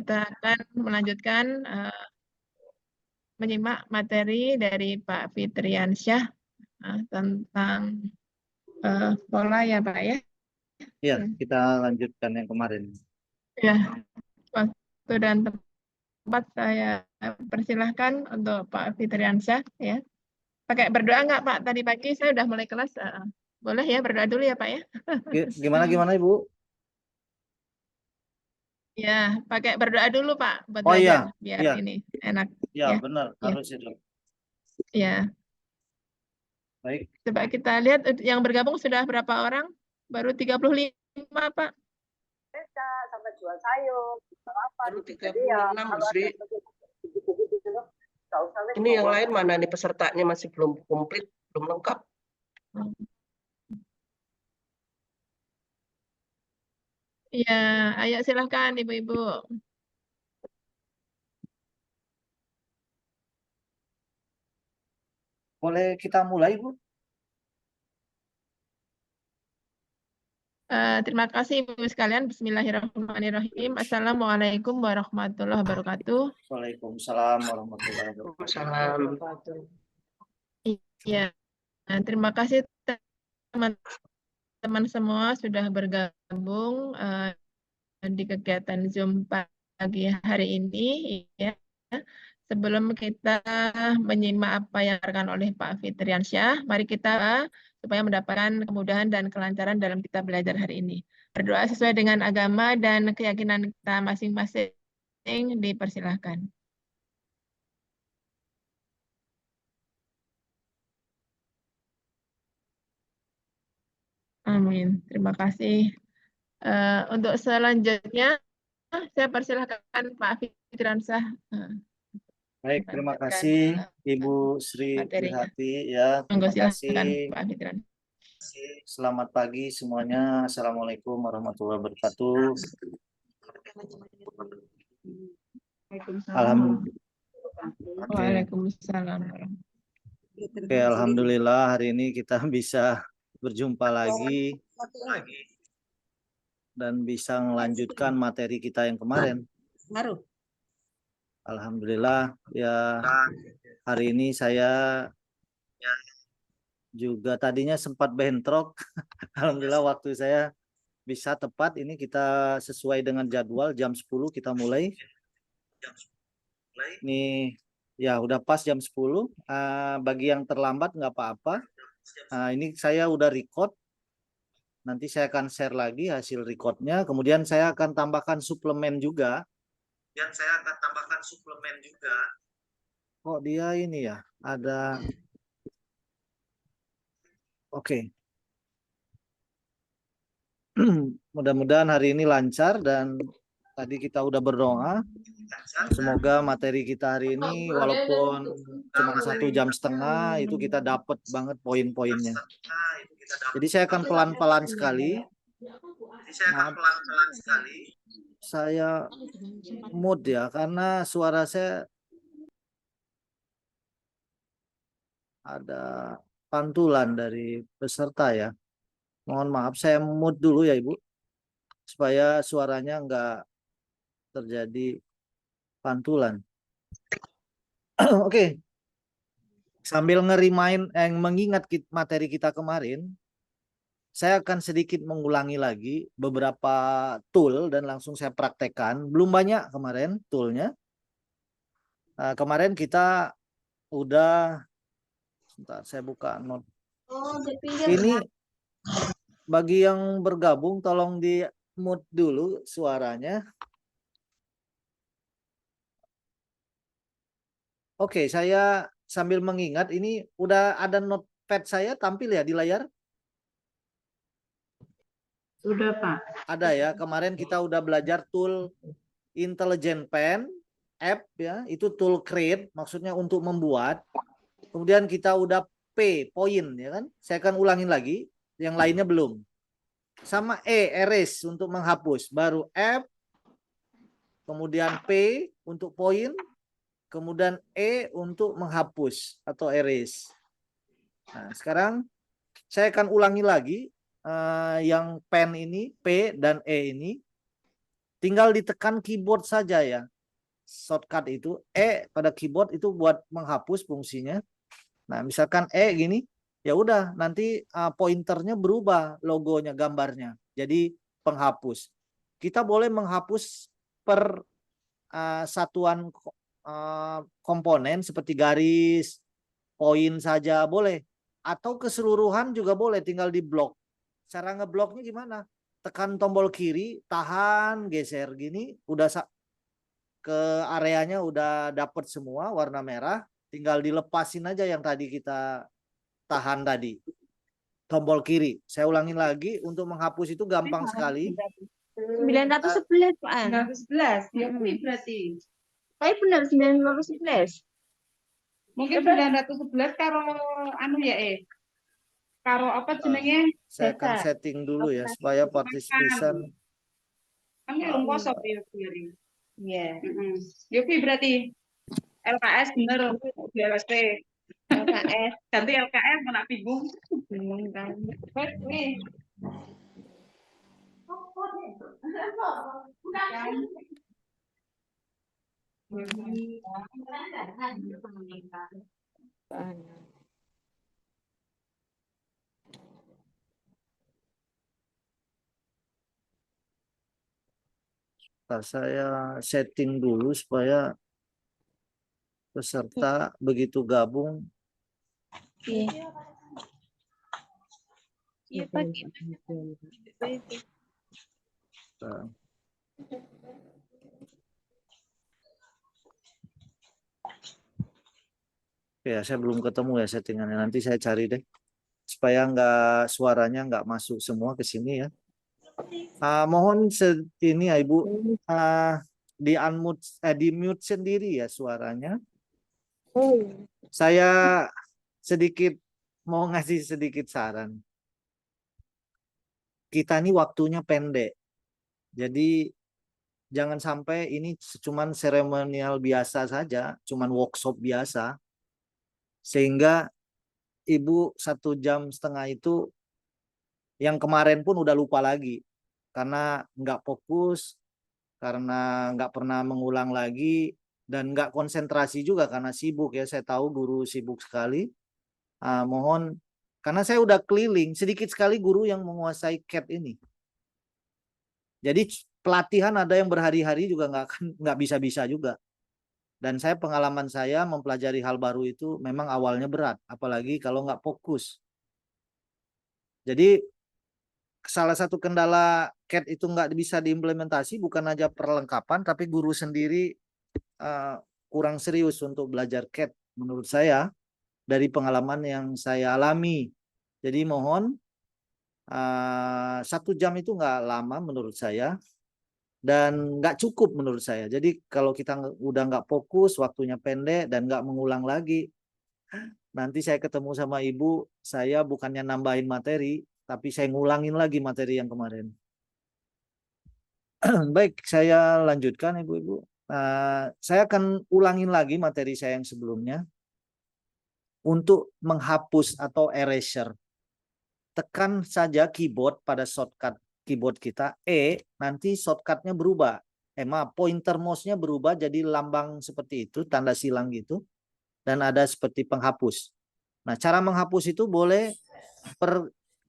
kita akan melanjutkan menyimak materi dari Pak Fitriansyah tentang pola ya Pak ya. Ya, kita lanjutkan yang kemarin. Ya, waktu dan tempat saya persilahkan untuk Pak Fitriansyah ya. Pakai berdoa nggak Pak? Tadi pagi saya udah mulai kelas. Boleh ya berdoa dulu ya Pak ya. Gimana Ibu? Ya, pakai berdoa dulu Pak buat Oh belajar iya, biar iya, ini enak ya ya. benar Ya, harus itu. ya. Baik. Coba kita lihat yang bergabung sudah berapa orang? Baru 35 Pak. Sampai jual sayur, apa. Baru 36 Bu Sri. Ini yang lain mana nih pesertanya masih belum komplit, belum lengkap. Iya, ayo silahkan Ibu-Ibu. Boleh kita mulai Bu? Terima kasih Ibu sekalian. Bismillahirrahmanirrahim. Assalamualaikum warahmatullahi wabarakatuh. Waalaikumsalam warahmatullahi wabarakatuh. Iya, terima kasih teman-teman semua sudah bergabung di kegiatan Zoom pagi hari ini. Ya. Sebelum kita menyimak apa yang disampaikan oleh Pak Fitriansyah, mari kita supaya mendapatkan kemudahan dan kelancaran dalam kita belajar hari ini. Berdoa sesuai dengan agama dan keyakinan kita masing-masing, dipersilahkan. Amin. Terima kasih. Untuk selanjutnya, saya persilahkan Pak Fitriansyah. Baik, terima kasih Ibu Sri Prihati ya. Terima kasih. Pak Fitriansyah. Selamat pagi semuanya. Assalamualaikum warahmatullahi wabarakatuh. Waalaikumsalam. Oke, alhamdulillah hari ini kita bisa berjumpa lagi dan bisa melanjutkan materi kita yang kemarin. Alhamdulillah ya, hari ini saya juga tadinya sempat bentrok. Alhamdulillah waktu saya bisa tepat. Ini kita sesuai dengan jadwal jam 10 kita mulai. Ini ya udah pas jam 10. Bagi yang terlambat nggak apa-apa. Ini saya udah record. Nanti saya akan share lagi hasil recordnya. Kemudian saya akan tambahkan suplemen juga. Kok dia ini ya ada. Oke. Mudah-mudahan hari ini lancar dan tadi kita udah berdoa. Semoga materi kita hari ini walaupun cuma 1,5 jam itu kita dapat banget poin-poinnya. Jadi saya akan pelan-pelan sekali. Saya mood ya karena suara saya ada pantulan dari peserta ya. Mohon maaf saya mood dulu ya Ibu. Supaya suaranya enggak terjadi pantulan. Oke. Sambil mengingat materi kita kemarin, saya akan sedikit mengulangi lagi beberapa tool dan langsung saya praktekkan. Belum banyak kemarin toolnya. Kemarin kita udah, sebentar saya buka note. Ini bagi yang bergabung tolong di mute dulu suaranya. Oke, saya sambil mengingat ini udah ada notepad saya tampil ya di layar? Sudah Pak. Ada ya, kemarin kita udah belajar tool Intelligent Pen, app ya, itu tool create, maksudnya untuk membuat. Kemudian kita udah point ya kan, saya akan ulangin lagi, yang lainnya belum. Sama erase untuk menghapus, baru F, kemudian P untuk point, kemudian E untuk menghapus atau erase. Nah, sekarang saya akan ulangi lagi yang pen ini, P dan E ini. tinggal ditekan keyboard saja ya. Shortcut itu pada keyboard itu buat menghapus fungsinya. Nah, misalkan gini, ya udah nanti pointernya berubah logonya, gambarnya. Jadi penghapus. Kita boleh menghapus per satuan komponen seperti garis, poin saja boleh. Atau keseluruhan juga boleh, tinggal di blok. Cara ngebloknya gimana? Tekan tombol kiri, tahan, geser gini, udah ke areanya udah dapet semua warna merah, tinggal dilepasin aja yang tadi kita tahan tadi. Tombol kiri. Saya ulangin lagi, untuk menghapus itu gampang sekali. 911 Pak. 911, ya kuwi berarti. Saya benar 911. Mungkin 911 karo anu ya karo apa jenenge? Saya akan Data. setting dulu ya supaya participation. Kan belum kosong ya kuwi. Iya. Heeh. Ya kuwi berarti LKS bener DLSP. LKS Ganti LKS malah bingung. bingung kan. Wes kuwi. Saya setting dulu supaya peserta begitu gabung. Iya. Iya Pak. Ya, saya belum ketemu ya settingannya. Nanti saya cari deh supaya suaranya nggak masuk semua ke sini ya. Mohon ini ya Ibu di mute sendiri ya suaranya. Saya sedikit mau ngasih sedikit saran. Kita ini waktunya pendek. Jadi jangan sampai ini cuman seremonial biasa saja, cuman workshop biasa. Sehingga Ibu 1,5 jam itu yang kemarin pun udah lupa lagi. Karena nggak fokus, karena nggak pernah mengulang lagi, dan nggak konsentrasi juga karena sibuk ya. Saya tahu guru sibuk sekali. Mohon, karena saya udah keliling, sedikit sekali guru yang menguasai CAT ini. Jadi pelatihan ada yang berhari-hari juga nggak bisa-bisa juga. Dan pengalaman saya mempelajari hal baru itu memang awalnya berat, apalagi kalau nggak fokus. Jadi salah satu kendala CAT itu nggak bisa diimplementasi bukan aja perlengkapan, tapi guru sendiri kurang serius untuk belajar CAT menurut saya dari pengalaman yang saya alami. Jadi mohon 1 jam itu nggak lama menurut saya dan nggak cukup menurut saya. Jadi kalau kita udah nggak fokus, waktunya pendek dan nggak mengulang lagi, nanti saya ketemu sama Ibu, saya bukannya nambahin materi, tapi saya ngulangin lagi materi yang kemarin. Baik, saya lanjutkan Ibu-Ibu. Saya akan ulangin lagi materi saya yang sebelumnya. Untuk menghapus atau erasure, tekan saja keyboard pada shortcut keyboard kita, nanti shortcutnya berubah. Pointer mouse-nya berubah jadi lambang seperti itu, tanda silang gitu. Dan ada seperti penghapus. Nah, cara menghapus itu boleh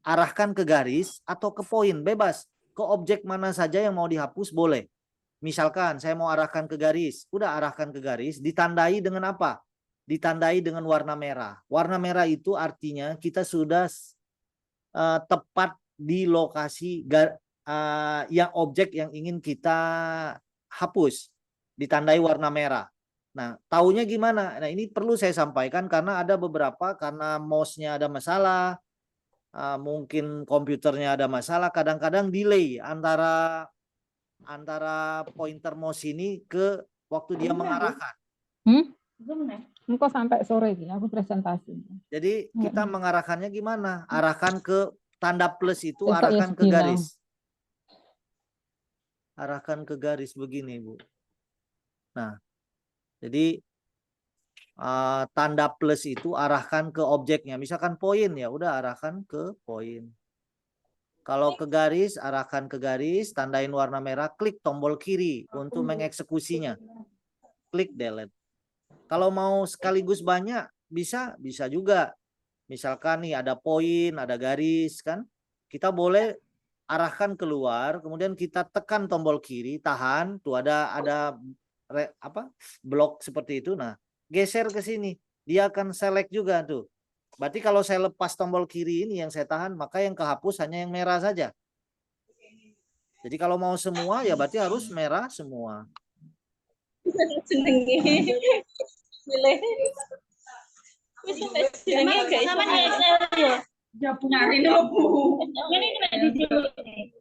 arahkan ke garis atau ke poin, bebas. Ke objek mana saja yang mau dihapus boleh. Misalkan saya mau arahkan ke garis, udah arahkan ke garis, ditandai dengan apa? Ditandai dengan warna merah. Warna merah itu artinya kita sudah tepat di lokasi yang objek yang ingin kita hapus, ditandai warna merah. Nah, taunya gimana? Nah, ini perlu saya sampaikan karena ada beberapa, karena mouse-nya ada masalah, mungkin komputernya ada masalah, kadang-kadang delay antara pointer mouse ini ke waktu dia mengarahkan. Kok sampai sore ini aku presentasi. Jadi kita mengarahkannya gimana? Arahkan ke tanda plus itu, Besok ya arahkan ke segini. garis. Arahkan ke garis begini, Bu. Nah, jadi tanda plus itu arahkan ke objeknya. Misalkan poin, ya udah arahkan ke poin. Kalau ke garis, arahkan ke garis, tandain warna merah, klik tombol kiri untuk mengeksekusinya. Klik delete. Kalau mau sekaligus banyak, bisa juga. Misalkan nih ada poin, ada garis kan. Kita boleh arahkan keluar, kemudian kita tekan tombol kiri, tahan, tuh ada blok seperti itu. Nah, geser ke sini. Dia akan select juga tuh. Berarti kalau saya lepas tombol kiri ini yang saya tahan, maka yang kehapus hanya yang merah saja. Jadi kalau mau semua ya berarti harus merah semua. Senengi. Pilih. Jenenge gak iso. Ya nyari nopo. Ini kena dijuluk nih.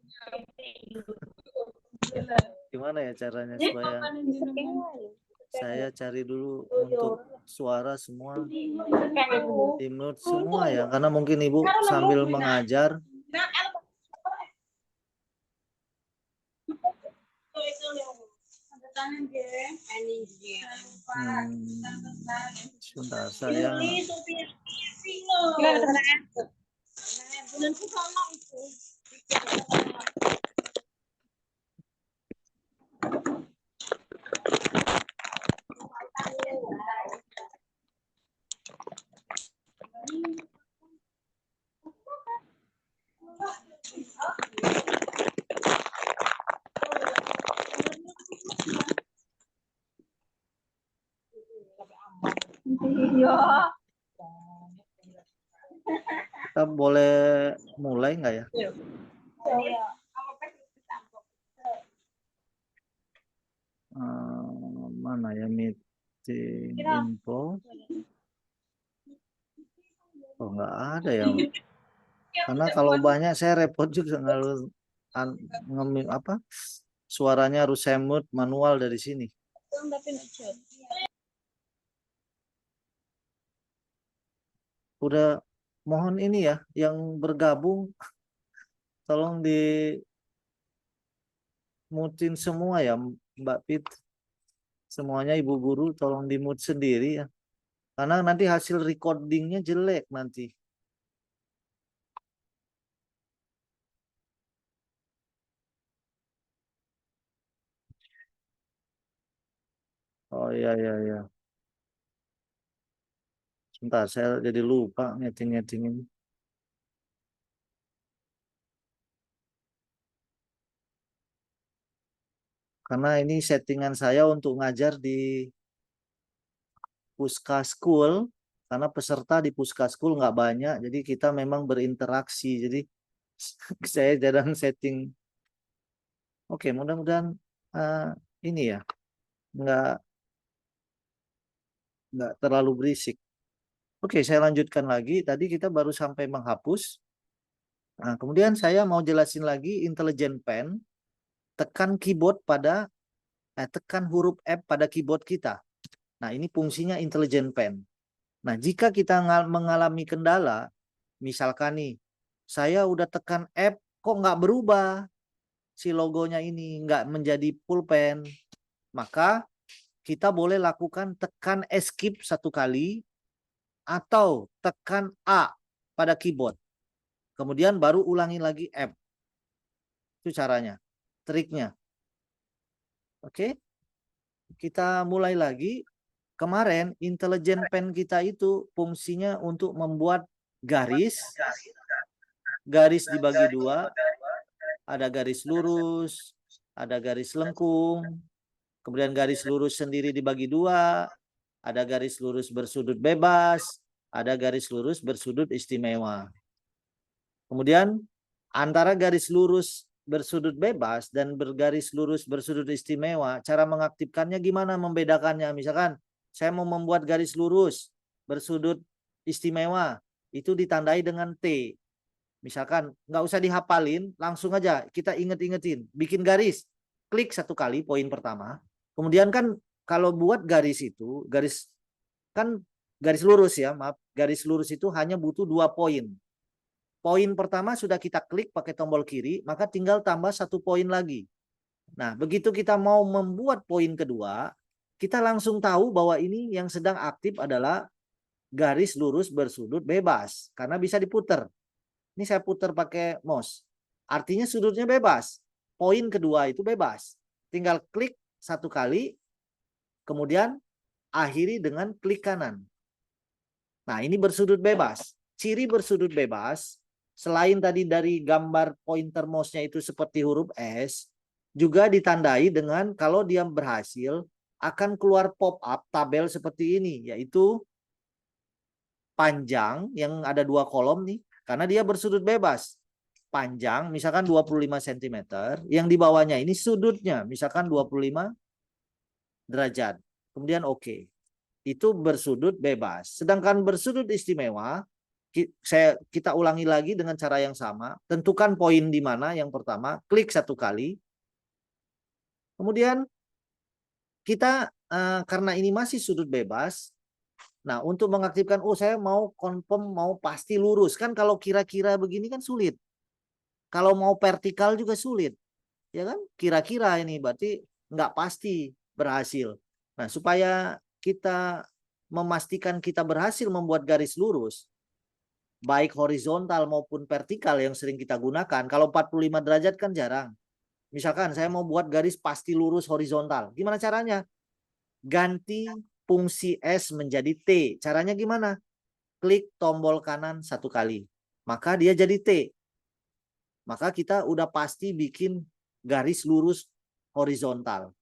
Gimana ya caranya supaya saya cari dulu untuk suara semua di mute semua ya, karena mungkin Ibu sambil mengajar. Sebentar saya kita boleh mulai nggak ya? Mana ya meeting info? Oh nggak ada ya. Karena kalau banyak saya repot juga harus suaranya harus saya mute manual dari sini. Udah mohon ini ya yang bergabung tolong di mutin semua ya Mbak Pit. Semuanya Ibu Guru tolong di mute sendiri ya. Karena nanti hasil recordingnya jelek nanti. Oh iya iya iya. Sebentar saya jadi lupa ngeting-ngeting ini. Karena ini settingan saya untuk ngajar di Puska School, karena peserta di Puska School nggak banyak, jadi kita memang berinteraksi. Jadi saya jarang setting. Oke, mudah-mudahan ini ya nggak terlalu berisik. Oke, saya lanjutkan lagi. Tadi kita baru sampai menghapus. Nah, kemudian saya mau jelasin lagi Intelligent Pen. Tekan keyboard tekan huruf F pada keyboard kita. Nah, ini fungsinya Intelligent Pen. Nah, jika kita mengalami kendala, misalkan nih, saya udah tekan F, kok nggak berubah si logonya ini, nggak menjadi pulpen, maka kita boleh lakukan tekan Escape 1 kali, atau tekan A pada keyboard. Kemudian baru ulangi lagi F. Itu caranya, triknya. Oke, kita mulai lagi. Kemarin Intelligent Pen kita itu fungsinya untuk membuat garis dibagi 2, ada garis lurus, ada garis lengkung, kemudian garis lurus sendiri dibagi 2, ada garis lurus bersudut bebas, ada garis lurus bersudut istimewa. Kemudian antara garis lurus bersudut bebas dan bergaris lurus bersudut istimewa, cara mengaktifkannya gimana, membedakannya? Misalkan saya mau membuat garis lurus bersudut istimewa, itu ditandai dengan T. Misalkan nggak usah dihafalin, langsung aja kita inget-ingetin. Bikin garis, klik 1 kali poin pertama. Kemudian kan kalau buat garis itu, garis lurus ya, maaf. Garis lurus itu hanya butuh 2 poin. Poin pertama sudah kita klik pakai tombol kiri, maka tinggal tambah 1 poin lagi. Nah, begitu kita mau membuat poin kedua, kita langsung tahu bahwa ini yang sedang aktif adalah garis lurus bersudut bebas, karena bisa diputer. Ini saya putar pakai mouse. Artinya sudutnya bebas. Poin kedua itu bebas. Tinggal klik satu kali, kemudian akhiri dengan klik kanan. Nah, ini bersudut bebas. Ciri bersudut bebas, selain tadi dari gambar pointer mouse-nya itu seperti huruf S, juga ditandai dengan kalau dia berhasil, akan keluar pop-up tabel seperti ini, yaitu panjang yang ada 2 kolom nih, karena dia bersudut bebas. Panjang, misalkan 25 cm, yang di bawahnya ini sudutnya, misalkan 25 derajat. Kemudian oke. Itu bersudut bebas. Sedangkan bersudut istimewa, kita ulangi lagi dengan cara yang sama. Tentukan poin di mana yang pertama, klik satu kali. Kemudian kita karena ini masih sudut bebas, nah untuk mengaktifkan, oh saya mau confirm, mau pasti lurus. Kan kalau kira-kira begini kan sulit. Kalau mau vertikal juga sulit. Ya kan? Kira-kira ini berarti nggak pasti berhasil. Nah supaya kita memastikan kita berhasil membuat garis lurus, baik horizontal maupun vertikal yang sering kita gunakan. Kalau 45 derajat kan jarang. Misalkan saya mau buat garis pasti lurus horizontal. Gimana caranya? Ganti fungsi S menjadi T. Caranya gimana? Klik tombol kanan satu kali. Maka dia jadi T. Maka kita udah pasti bikin garis lurus horizontal.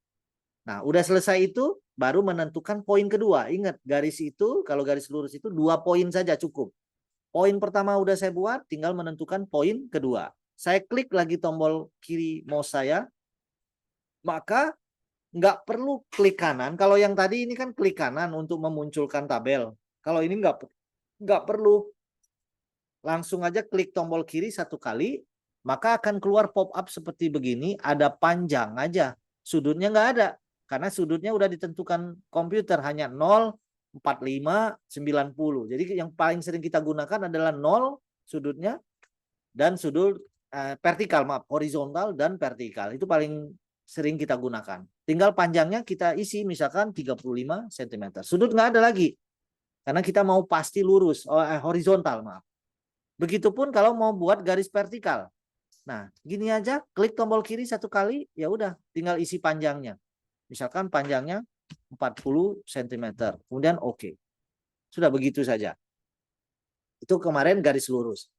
Nah, udah selesai itu, baru menentukan poin kedua. Ingat, garis itu, kalau garis lurus itu 2 poin saja cukup. Poin pertama udah saya buat, tinggal menentukan poin kedua. Saya klik lagi tombol kiri mouse saya, maka nggak perlu klik kanan. Kalau yang tadi ini kan klik kanan untuk memunculkan tabel. Kalau ini nggak perlu. Langsung aja klik tombol kiri satu kali, maka akan keluar pop-up seperti begini, ada panjang aja. Sudutnya nggak ada. Karena sudutnya udah ditentukan komputer, hanya 0, 45, 90. Jadi yang paling sering kita gunakan adalah 0 sudutnya dan sudut vertikal, maaf, horizontal dan vertikal. Itu paling sering kita gunakan. Tinggal panjangnya kita isi misalkan 35 cm. Sudut nggak ada lagi. Karena kita mau pasti lurus, horizontal, maaf. Begitupun kalau mau buat garis vertikal. Nah, gini aja, klik tombol kiri satu kali, ya udah, tinggal isi panjangnya. Misalkan panjangnya 40 cm. Kemudian oke. Sudah begitu saja. Itu kemarin garis lurus.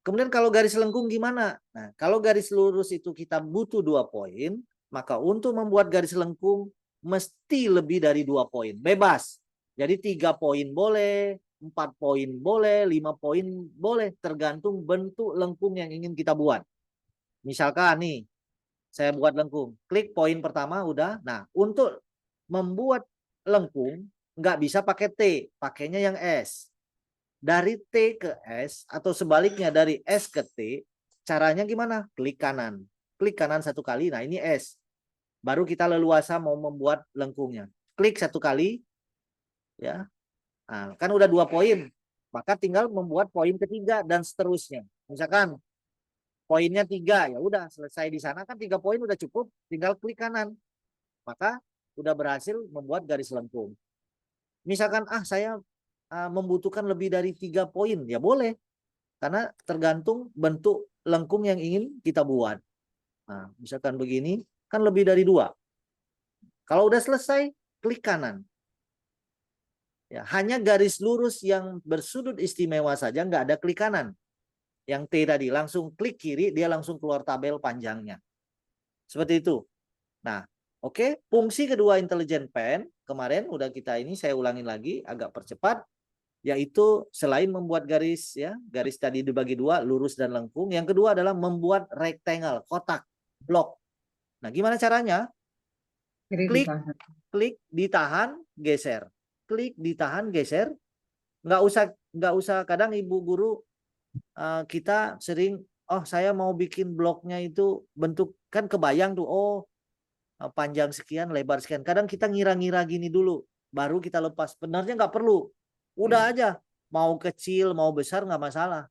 Kemudian kalau garis lengkung gimana? Nah, kalau garis lurus itu kita butuh 2 poin, maka untuk membuat garis lengkung mesti lebih dari 2 poin. Bebas. Jadi 3 poin boleh, 4 poin boleh, 5 poin boleh. Tergantung bentuk lengkung yang ingin kita buat. Misalkan nih, saya buat lengkung. Klik poin pertama udah. Nah, untuk membuat lengkung nggak bisa pakai T, pakainya yang S. Dari T ke S atau sebaliknya dari S ke T, caranya gimana? Klik kanan. Klik kanan satu kali. Nah, ini S. Baru kita leluasa mau membuat lengkungnya. Klik satu kali. Ya. Nah, kan udah 2 poin. Maka tinggal membuat poin ketiga dan seterusnya. Misalkan poinnya 3, ya udah selesai di sana kan 3 poin udah cukup, tinggal klik kanan. Maka udah berhasil membuat garis lengkung. Misalkan saya membutuhkan lebih dari 3 poin, ya boleh. Karena tergantung bentuk lengkung yang ingin kita buat. Nah, misalkan begini, kan lebih dari 2. Kalau udah selesai, klik kanan. Ya, hanya garis lurus yang bersudut istimewa saja, nggak ada klik kanan. Yang T tadi, langsung klik kiri, dia langsung keluar tabel panjangnya. Seperti itu. Nah, oke. Fungsi kedua Intelligent Pen, kemarin udah kita ini, saya ulangin lagi, agak percepat. Yaitu selain membuat garis, ya garis tadi dibagi 2, lurus dan lengkung. Yang kedua adalah membuat rectangle, kotak, blok. Nah, gimana caranya? Klik, ditahan, geser. Klik, ditahan, geser. Nggak usah. Kadang ibu guru kita sering, saya mau bikin bloknya itu bentuk, kan kebayang tuh, panjang sekian, lebar sekian. Kadang kita ngira-ngira gini dulu, baru kita lepas. Benarnya nggak perlu. Udah aja, mau kecil, mau besar nggak masalah.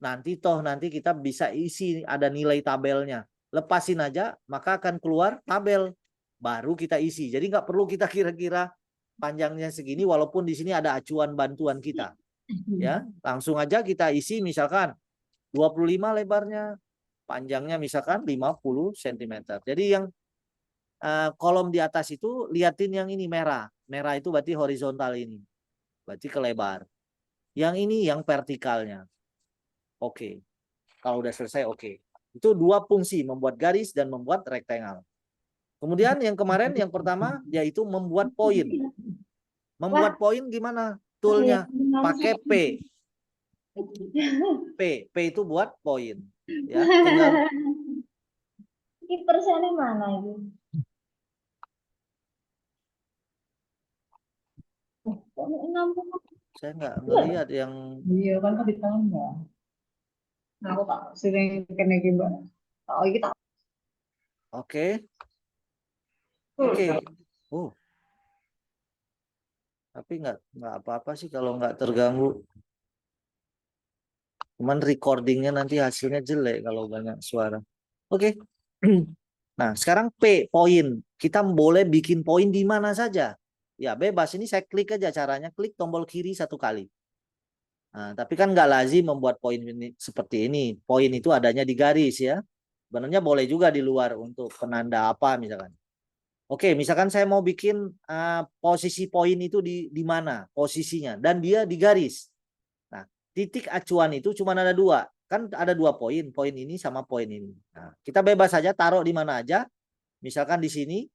Nanti kita bisa isi, ada nilai tabelnya. Lepasin aja, maka akan keluar tabel. Baru kita isi. Jadi nggak perlu kita kira-kira panjangnya segini, walaupun di sini ada acuan bantuan kita. Ya, langsung aja kita isi misalkan 25 lebarnya, Panjangnya misalkan 50 cm. Jadi yang kolom di atas itu liatin yang ini merah. Merah itu berarti horizontal ini. Berarti kelebar. Yang ini yang vertikalnya. Oke. Kalau udah selesai oke. Itu dua fungsi, membuat garis dan membuat rectangle. Kemudian yang kemarin yang pertama yaitu membuat poin. Membuat poin gimana? Toolnya pakai P. P itu buat poin. Ya, tinggal Ini persennya mana itu? Kok 60? saya nggak ngelihat yang Iya kan tadi tambah. Nah, aku tak sering kena gimana. Oh, kita oke. Oke. Oh, tapi nggak apa-apa sih kalau nggak terganggu. Cuman recordingnya nanti hasilnya jelek kalau banyak suara. Oke. Nah, sekarang P, poin. Kita boleh bikin poin di mana saja. Ya, bebas. Ini saya klik aja caranya. Klik tombol kiri 1 kali. Nah, tapi kan nggak lazim membuat poin ini seperti ini. Poin itu adanya di garis ya. Sebenarnya boleh juga di luar untuk penanda apa misalkan. Oke, misalkan saya mau bikin posisi poin itu di mana posisinya. Dan dia di garis. Nah, titik acuan itu cuma ada 2. Kan ada 2 poin. Poin ini sama poin ini. Nah, kita bebas saja taruh di mana aja. Misalkan di sini.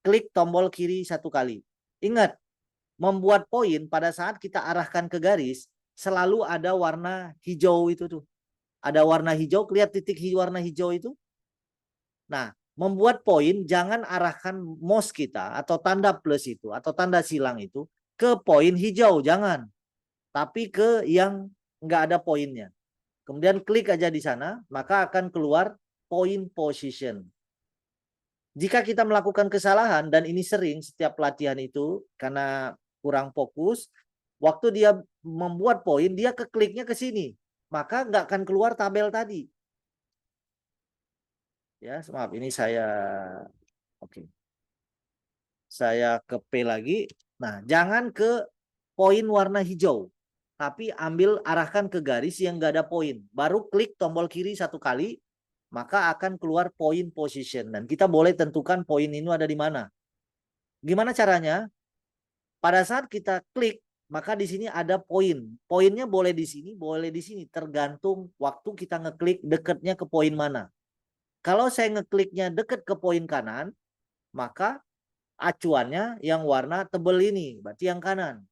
Klik tombol kiri 1 kali. Ingat, membuat poin pada saat kita arahkan ke garis selalu ada warna hijau itu tuh. Ada warna hijau, lihat titik warna hijau itu. Nah, membuat poin jangan arahkan mouse kita atau tanda plus itu atau tanda silang itu ke poin hijau, jangan. Tapi ke yang nggak ada poinnya. Kemudian klik aja di sana, maka akan keluar point position. Jika kita melakukan kesalahan, dan ini sering setiap pelatihan itu karena kurang fokus, waktu dia membuat poin, dia kekliknya ke sini. Maka nggak akan keluar tabel tadi. Ya, maaf, ini saya... Oke. Saya ke P lagi. Nah, jangan ke poin warna hijau. Tapi ambil arahkan ke garis yang nggak ada poin. Baru klik tombol kiri 1 kali, maka akan keluar point position. Dan kita boleh tentukan poin ini ada di mana. Gimana caranya? Pada saat kita klik, maka di sini ada poin. Poinnya boleh di sini, boleh di sini. Tergantung waktu kita ngeklik dekatnya ke poin mana. Kalau saya ngekliknya dekat ke poin kanan, maka acuannya yang warna tebal ini, berarti yang kanan.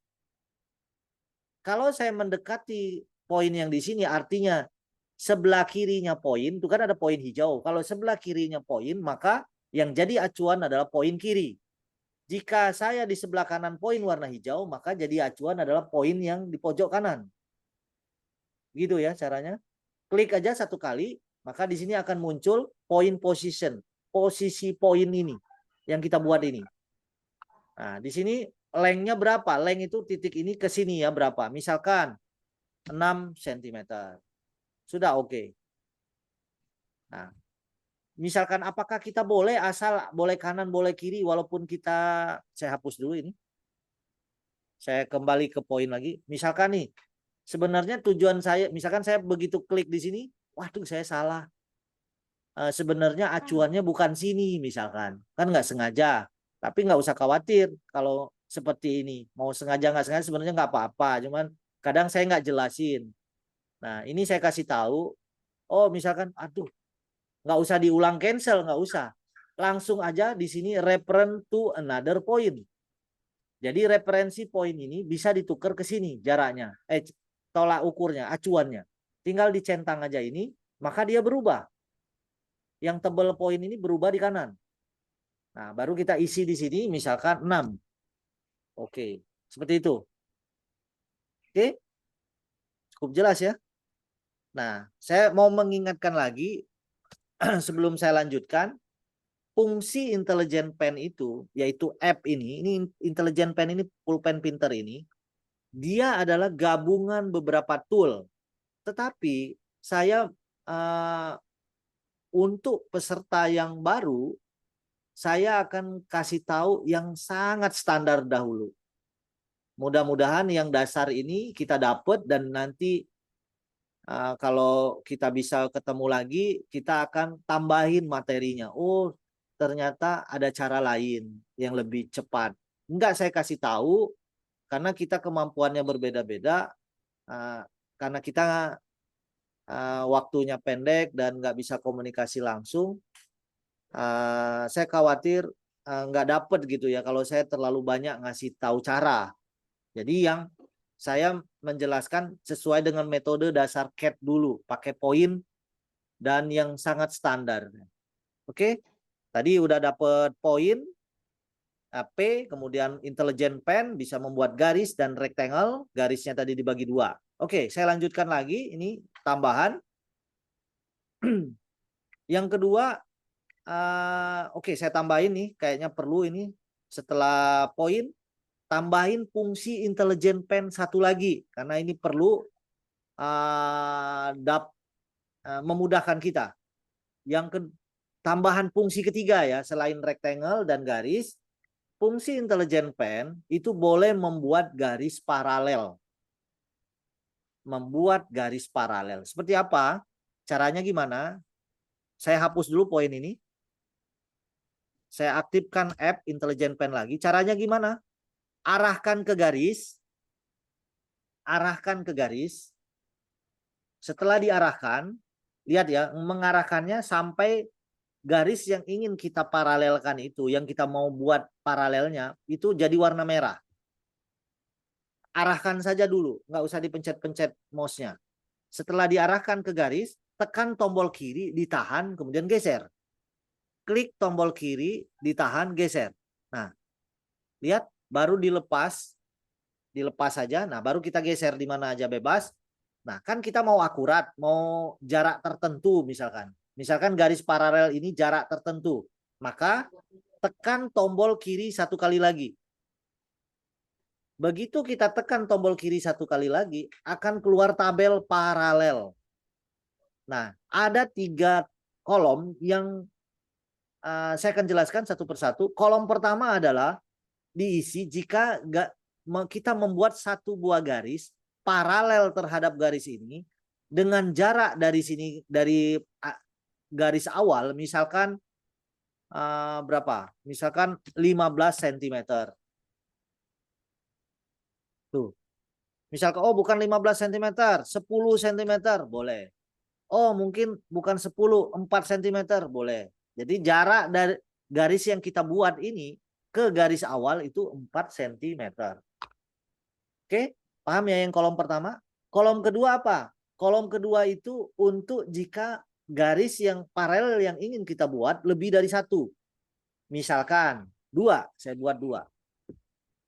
Kalau saya mendekati poin yang di sini, artinya sebelah kirinya poin, itu kan ada poin hijau. Kalau sebelah kirinya poin, maka yang jadi acuan adalah poin kiri. Jika saya di sebelah kanan poin warna hijau, maka jadi acuan adalah poin yang di pojok kanan. Gitu ya caranya. Klik aja 1 kali, maka di sini akan muncul point position. Posisi poin ini yang kita buat ini. Nah, di sini lengthnya berapa? Length itu titik ini ke sini ya berapa? Misalkan 6 cm. Sudah oke. Nah, misalkan apakah kita boleh asal boleh kanan boleh kiri walaupun kita, saya hapus dulu ini. Saya kembali ke poin lagi. Misalkan nih, sebenarnya tujuan saya, misalkan saya begitu klik di sini, waduh saya salah. Sebenarnya acuannya bukan sini misalkan. Kan nggak sengaja. Tapi nggak usah khawatir kalau seperti ini. Mau sengaja nggak sengaja sebenarnya nggak apa-apa. Cuman kadang saya nggak jelasin. Nah ini saya kasih tahu. Oh misalkan, aduh nggak usah diulang cancel, nggak usah. Langsung aja di sini reference to another point. Jadi referensi poin ini bisa ditukar ke sini jaraknya. Tolak ukurnya, acuannya. Tinggal dicentang aja ini, maka dia berubah. Yang tebal poin ini berubah di kanan. Nah, baru kita isi di sini misalkan 6. Oke, seperti itu. Oke, cukup jelas ya. Nah, saya mau mengingatkan lagi sebelum saya lanjutkan, fungsi intelligent pen itu, yaitu app ini intelligent pen ini, pulpen pinter ini, dia adalah gabungan beberapa tool. Tetapi saya untuk peserta yang baru, saya akan kasih tahu yang sangat standar dahulu. Mudah-mudahan yang dasar ini kita dapat dan nanti Kalau kita bisa ketemu lagi, kita akan tambahin materinya. Oh, ternyata ada cara lain yang lebih cepat. Enggak saya kasih tahu, karena kita kemampuannya berbeda-beda. Karena kita waktunya pendek dan nggak bisa komunikasi langsung. Saya khawatir nggak dapet gitu ya kalau saya terlalu banyak ngasih tahu cara. Jadi yang saya menjelaskan sesuai dengan metode dasar CAT dulu, pakai poin dan yang sangat standar. Oke, tadi udah dapet poin P, kemudian intelligent pen bisa membuat garis dan rectangle, garisnya tadi dibagi dua. Oke, saya lanjutkan lagi, ini tambahan. Yang kedua, oke, saya tambahin nih, kayaknya perlu ini setelah poin, tambahin fungsi intelligent pen satu lagi karena ini perlu memudahkan kita. Tambahan fungsi ketiga ya, selain rectangle dan garis, fungsi intelligent pen itu boleh membuat garis paralel. Membuat garis paralel. Seperti apa? Caranya gimana? Saya hapus dulu poin ini. Saya aktifkan app intelligent pen lagi. Caranya gimana? Arahkan ke garis. Arahkan ke garis. Setelah diarahkan, lihat ya, mengarahkannya sampai garis yang ingin kita paralelkan itu, yang kita mau buat paralelnya, itu jadi warna merah. Arahkan saja dulu, nggak usah dipencet-pencet mouse-nya. Setelah diarahkan ke garis, tekan tombol kiri, ditahan, kemudian geser. Klik tombol kiri, ditahan, geser. Nah, lihat, baru dilepas saja. Nah, baru kita geser di mana aja bebas. Nah, kan kita mau akurat, mau jarak tertentu misalkan. Misalkan garis paralel ini jarak tertentu. Maka tekan tombol kiri satu kali lagi. Begitu kita tekan tombol kiri satu kali lagi, akan keluar tabel paralel. Nah, ada 3 kolom yang saya akan jelaskan satu persatu. Kolom pertama adalah diisi jika kita membuat satu buah garis paralel terhadap garis ini dengan jarak dari sini, dari garis awal, misalkan berapa? Misalkan 15 cm. Tuh. Misalkan, oh bukan 15 cm, 10 cm, boleh. Oh mungkin bukan 10, 4 cm, boleh. Jadi jarak dari garis yang kita buat ini ke garis awal itu 4 cm. Oke, paham ya yang kolom pertama? Kolom kedua apa? Kolom kedua itu untuk jika garis yang paralel yang ingin kita buat lebih dari 1. Misalkan 2, saya buat 2.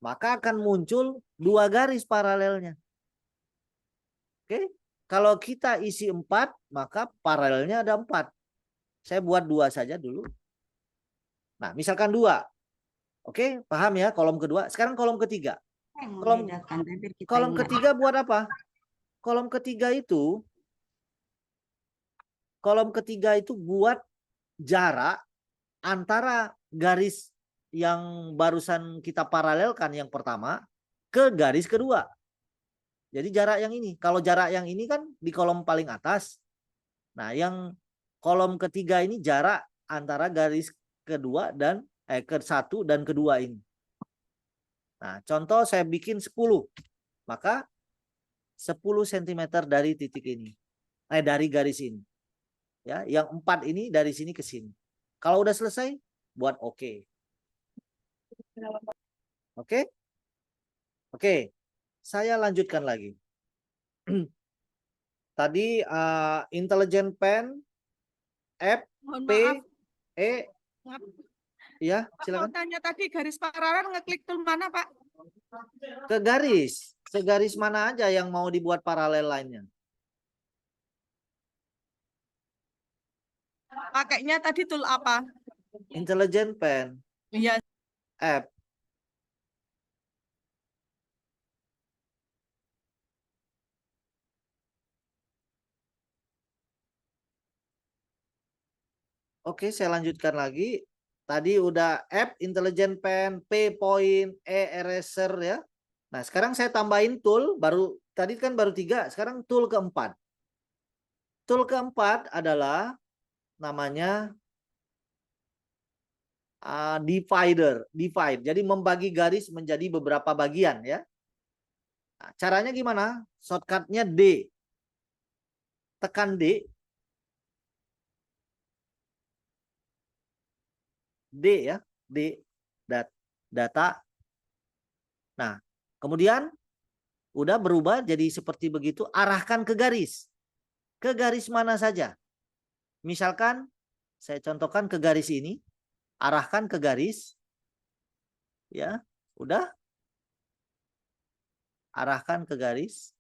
Maka akan muncul 2 garis paralelnya. Oke, kalau kita isi 4, maka paralelnya ada 4. Saya buat 2 saja dulu. Nah, misalkan 2. Oke, paham ya kolom kedua? Sekarang kolom ketiga. Kolom ketiga buat apa? Kolom ketiga itu buat jarak antara garis yang barusan kita paralelkan yang pertama ke garis kedua. Jadi jarak yang ini. Kalau jarak yang ini kan di kolom paling atas. Nah, yang kolom ketiga ini jarak antara garis kedua dan ke 1 dan kedua ini. Nah, contoh saya bikin 10. Maka 10 cm dari titik ini. Dari garis ini. Ya, yang 4 ini dari sini ke sini. Kalau udah selesai, buat oke. Oke? Oke. Saya lanjutkan lagi. Tadi intelligent pen F P E. Ya, silakan. Mau tanya tadi garis paralel ngeklik tool mana, Pak? Ke garis. Segaris mana aja yang mau dibuat paralel lainnya. Pakainya tadi tool apa? Intelligent pen Iya. F. Oke, saya lanjutkan lagi. Tadi udah F, intelligent pen, P, point, E, eraser ya. Nah, sekarang saya tambahin tool, tadi kan baru 3, sekarang tool keempat. Tool keempat adalah namanya divide. Jadi membagi garis menjadi beberapa bagian ya. Nah, caranya gimana? Shortcutnya D. Tekan D. D ya. D. Data. Nah, kemudian udah berubah jadi seperti begitu. Arahkan ke garis. Ke garis mana saja. Misalkan saya contohkan ke garis ini. Arahkan ke garis. Ya, udah. Arahkan ke garis.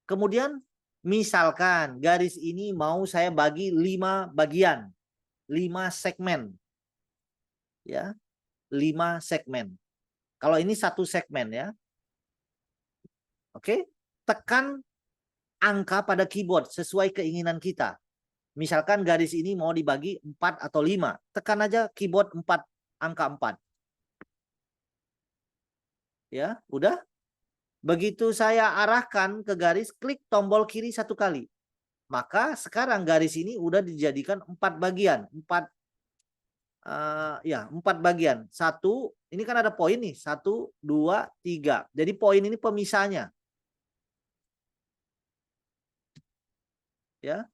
Kemudian misalkan garis ini mau saya bagi 5 bagian. 5 segmen. Ya, 5 segmen. Kalau ini 1 segmen ya. Oke, tekan angka pada keyboard sesuai keinginan kita. Misalkan garis ini mau dibagi 4 atau 5. Tekan aja keyboard 4, angka 4. Ya, udah. Begitu saya arahkan ke garis, klik tombol kiri 1 kali. Maka sekarang garis ini udah dijadikan 4 bagian. 4 bagian. 1, ini kan ada poin nih. 1, 2, 3. Jadi poin ini pemisahnya. Ya.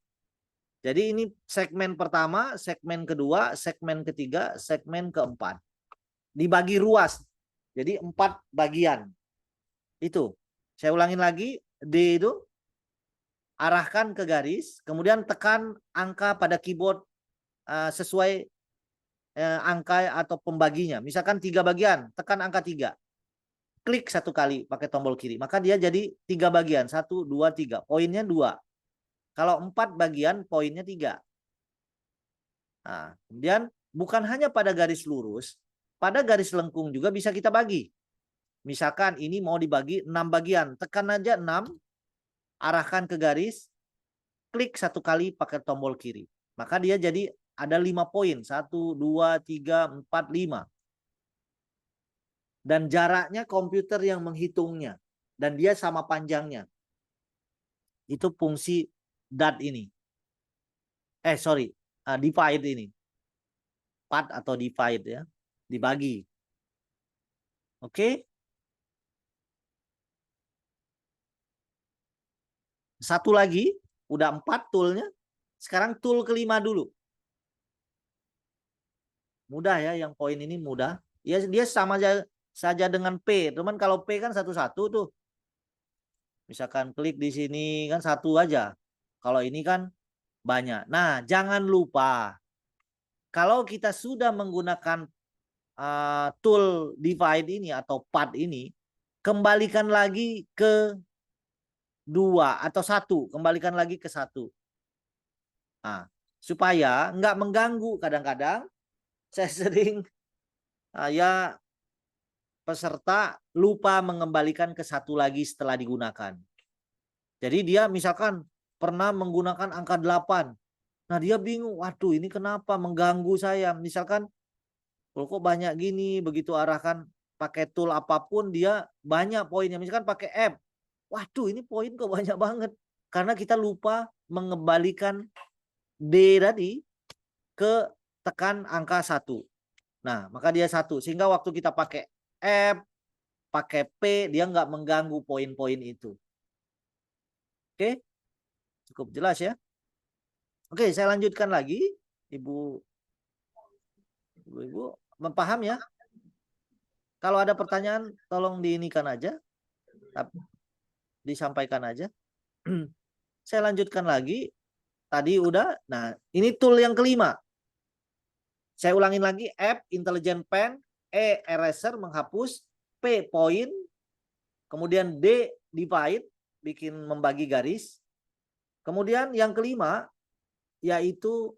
Jadi ini segmen pertama, segmen kedua, segmen ketiga, segmen keempat. Dibagi ruas. Jadi 4 bagian. Itu. Saya ulangin lagi. D itu. Arahkan ke garis. Kemudian tekan angka pada keyboard sesuai angka atau pembaginya. Misalkan 3 bagian. Tekan angka 3. Klik 1 kali pakai tombol kiri. Maka dia jadi 3 bagian. 1, 2, 3. Poinnya 2. Kalau 4 bagian, poinnya 3. Nah, kemudian bukan hanya pada garis lurus, pada garis lengkung juga bisa kita bagi. Misalkan ini mau dibagi 6 bagian, tekan aja 6, arahkan ke garis, klik 1 kali pakai tombol kiri. Maka dia jadi ada 5 poin, 1, 2, 3, 4, 5. Dan jaraknya komputer yang menghitungnya. Dan dia sama panjangnya. Itu fungsi DAT ini. Divide ini. Part atau divide ya. Dibagi. Oke. Satu lagi. Udah 4 toolnya. Sekarang tool kelima dulu. Mudah ya. Yang poin ini mudah. Ya, dia sama saja dengan P. Cuman kalau P kan satu-satu tuh. Misalkan klik di sini kan 1 aja. Kalau ini kan banyak. Nah, jangan lupa kalau kita sudah menggunakan tool divide ini atau part ini, kembalikan lagi ke 2 atau 1, kembalikan lagi ke 1. Nah, supaya nggak mengganggu. Kadang-kadang saya sering peserta lupa mengembalikan ke 1 lagi setelah digunakan. Jadi dia misalkan pernah menggunakan angka 8. Nah, dia bingung, waduh ini kenapa mengganggu saya. Misalkan, kok banyak gini, begitu arahkan pakai tool apapun, dia banyak poinnya. Misalkan pakai F, waduh ini poin kok banyak banget. Karena kita lupa mengembalikan D tadi ke tekan angka 1. Nah, maka dia 1. Sehingga waktu kita pakai F, pakai P, dia nggak mengganggu poin-poin itu. Oke, cukup jelas ya. Oke, saya lanjutkan lagi. Ibu paham ya? Kalau ada pertanyaan, tolong diinikan aja. Disampaikan aja. Saya lanjutkan lagi. Tadi udah. Nah, ini tool yang kelima. Saya ulangin lagi. F, Intelligent Pen. E, Eraser, menghapus. P, Point. Kemudian D, Divide, bikin membagi garis. Kemudian yang kelima, yaitu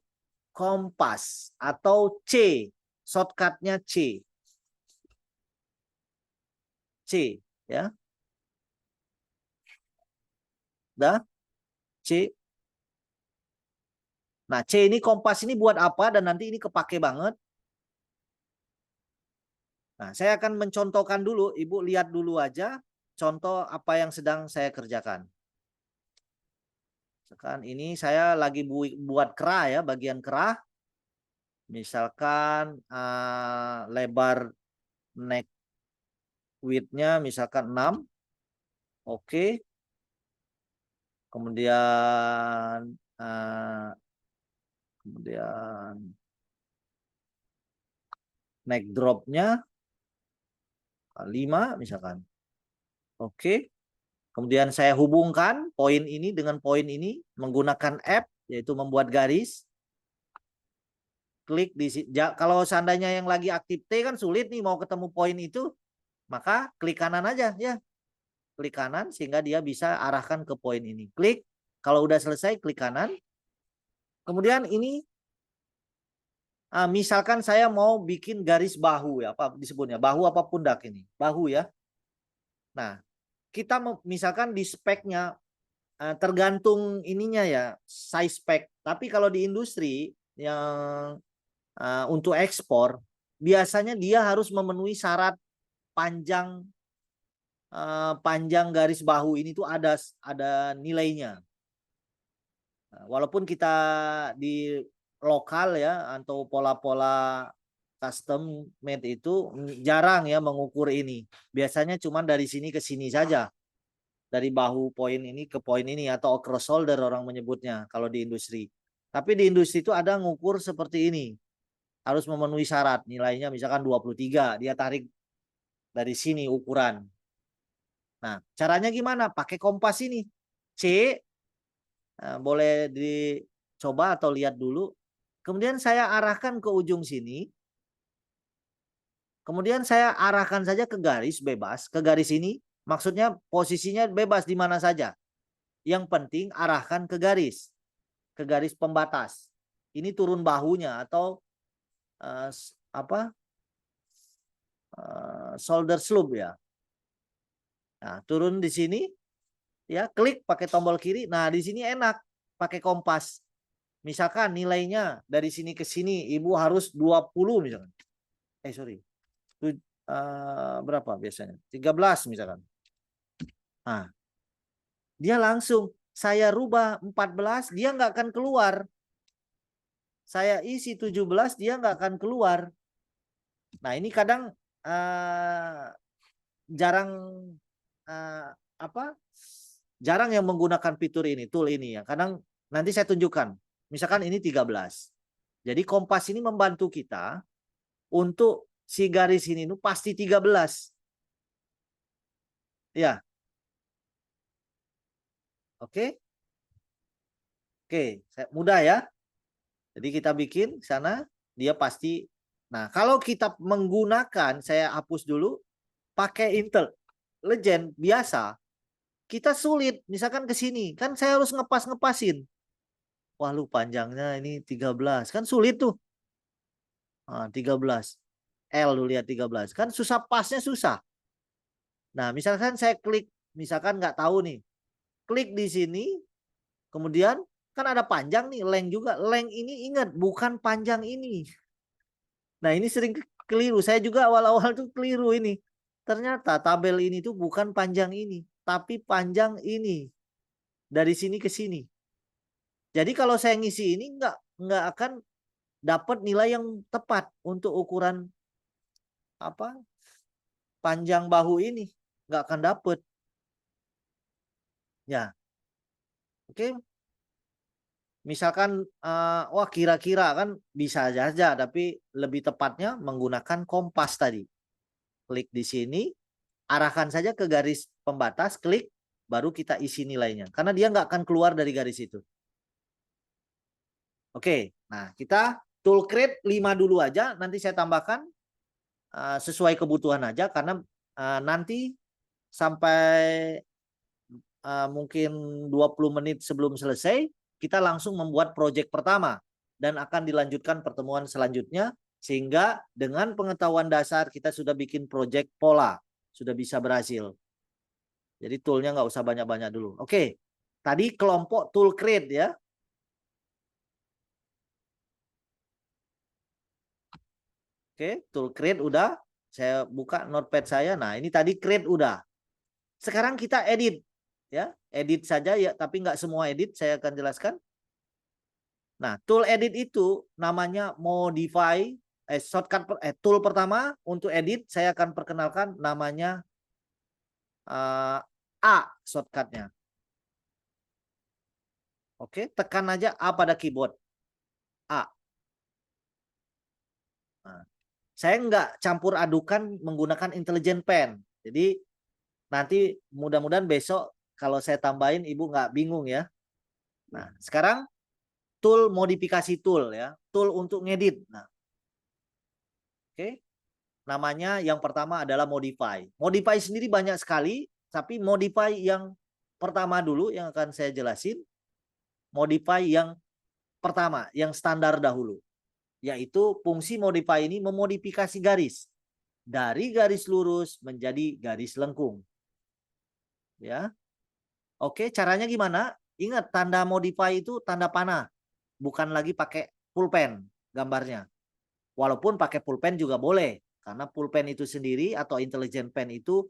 kompas atau C. Shortcutnya C. C. Ya. Udah. C. Nah, C ini kompas ini buat apa dan nanti ini kepake banget. Nah, saya akan mencontohkan dulu. Ibu lihat dulu aja contoh apa yang sedang saya kerjakan. Misalkan ini saya lagi buat kerah ya, bagian kerah. Misalkan lebar neck width-nya misalkan 6. Oke. Kemudian neck drop-nya 5 misalkan. Oke. Kemudian saya hubungkan poin ini dengan poin ini menggunakan app, yaitu membuat garis. Klik di kalau seandainya yang lagi aktif T kan sulit nih mau ketemu poin itu, maka klik kanan aja ya. Klik kanan sehingga dia bisa arahkan ke poin ini. Klik, kalau udah selesai klik kanan. Kemudian ini misalkan saya mau bikin garis bahu ya, apa disebutnya? Bahu apa pundak ini? Bahu ya. Nah, kita misalkan di speknya tergantung ininya ya, size spek. Tapi kalau di industri yang untuk ekspor, biasanya dia harus memenuhi syarat panjang garis bahu ini tuh ada nilainya. Walaupun kita di lokal ya atau pola-pola custom made itu jarang ya mengukur ini. Biasanya cuma dari sini ke sini saja. Dari bahu poin ini ke poin ini atau across shoulder orang menyebutnya kalau di industri. Tapi di industri itu ada ngukur seperti ini. Harus memenuhi syarat. Nilainya misalkan 23. Dia tarik dari sini ukuran. Nah, caranya gimana? Pakai kompas ini. C. Boleh dicoba atau lihat dulu. Kemudian saya arahkan ke ujung sini. Kemudian saya arahkan saja ke garis bebas. Ke garis ini. Maksudnya posisinya bebas di mana saja. Yang penting arahkan ke garis. Ke garis pembatas. Ini turun bahunya atau shoulder slope ya. Nah, turun di sini ya, klik pakai tombol kiri. Nah, di sini enak pakai kompas. Misalkan nilainya dari sini ke sini ibu harus 20 misalkan. Berapa biasanya? 13 misalkan. Nah, dia langsung saya rubah 14, dia nggak akan keluar. Saya isi 17, dia nggak akan keluar. Nah, ini kadang jarang jarang yang menggunakan fitur ini, tool ini ya. Kadang nanti saya tunjukkan. Misalkan ini 13. Jadi kompas ini membantu kita untuk si garis ini pasti 13. Ya. Oke. Oke, mudah ya. Jadi kita bikin sana, dia pasti. Nah, kalau kita menggunakan, saya hapus dulu, pakai IntelliGen biasa, kita sulit. Misalkan ke sini, kan saya harus ngepas-ngepasin. Wah, lu panjangnya ini 13. Kan sulit tuh. Nah, 13. L lu lihat 13. Kan susah, pasnya susah. Nah, misalkan saya klik, misalkan nggak tahu nih. Klik di sini, kemudian kan ada panjang nih, length juga. Length ini ingat, bukan panjang ini. Nah, ini sering keliru. Saya juga awal-awal tuh keliru ini. Ternyata tabel ini tuh bukan panjang ini, tapi panjang ini. Dari sini ke sini. Jadi kalau saya ngisi ini nggak akan dapat nilai yang tepat untuk ukuran panjang bahu ini. Nggak akan dapat. Ya. Oke. Misalkan wah kira-kira kan bisa saja, tapi lebih tepatnya menggunakan kompas tadi. Klik di sini, arahkan saja ke garis pembatas, klik, baru kita isi nilainya. Karena dia nggak akan keluar dari garis itu. Oke, nah kita tool create 5 dulu aja, nanti saya tambahkan sesuai kebutuhan aja, karena nanti sampai mungkin 20 menit sebelum selesai, kita langsung membuat project pertama dan akan dilanjutkan pertemuan selanjutnya, sehingga dengan pengetahuan dasar kita sudah bikin project pola, sudah bisa berhasil. Jadi toolnya nggak usah banyak-banyak dulu. Oke, tadi kelompok tool create ya. Oke, tool create udah. Saya buka notepad saya. Nah, ini tadi create udah. Sekarang kita edit. ya, edit saja ya, tapi nggak semua edit, saya akan jelaskan. Nah, tool edit itu namanya modify, shortcut, tool pertama untuk edit saya akan perkenalkan namanya A shortcutnya. Oke, tekan aja A pada keyboard. A. Nah, saya nggak campur adukan menggunakan intelligent pen. Jadi nanti mudah-mudahan besok kalau saya tambahin ibu nggak bingung ya. Nah, sekarang tool modifikasi tool ya, tool untuk ngedit. Nah, oke, namanya yang pertama adalah modify. Modify sendiri banyak sekali, tapi modify yang pertama dulu yang akan saya jelasin. Modify yang pertama, yang standar dahulu, yaitu fungsi modify ini memodifikasi garis dari garis lurus menjadi garis lengkung. Ya, oke, caranya gimana? Ingat, tanda modify itu tanda panah, bukan lagi pakai pulpen gambarnya. Walaupun pakai pulpen juga boleh, karena pulpen itu sendiri atau intelligent pen itu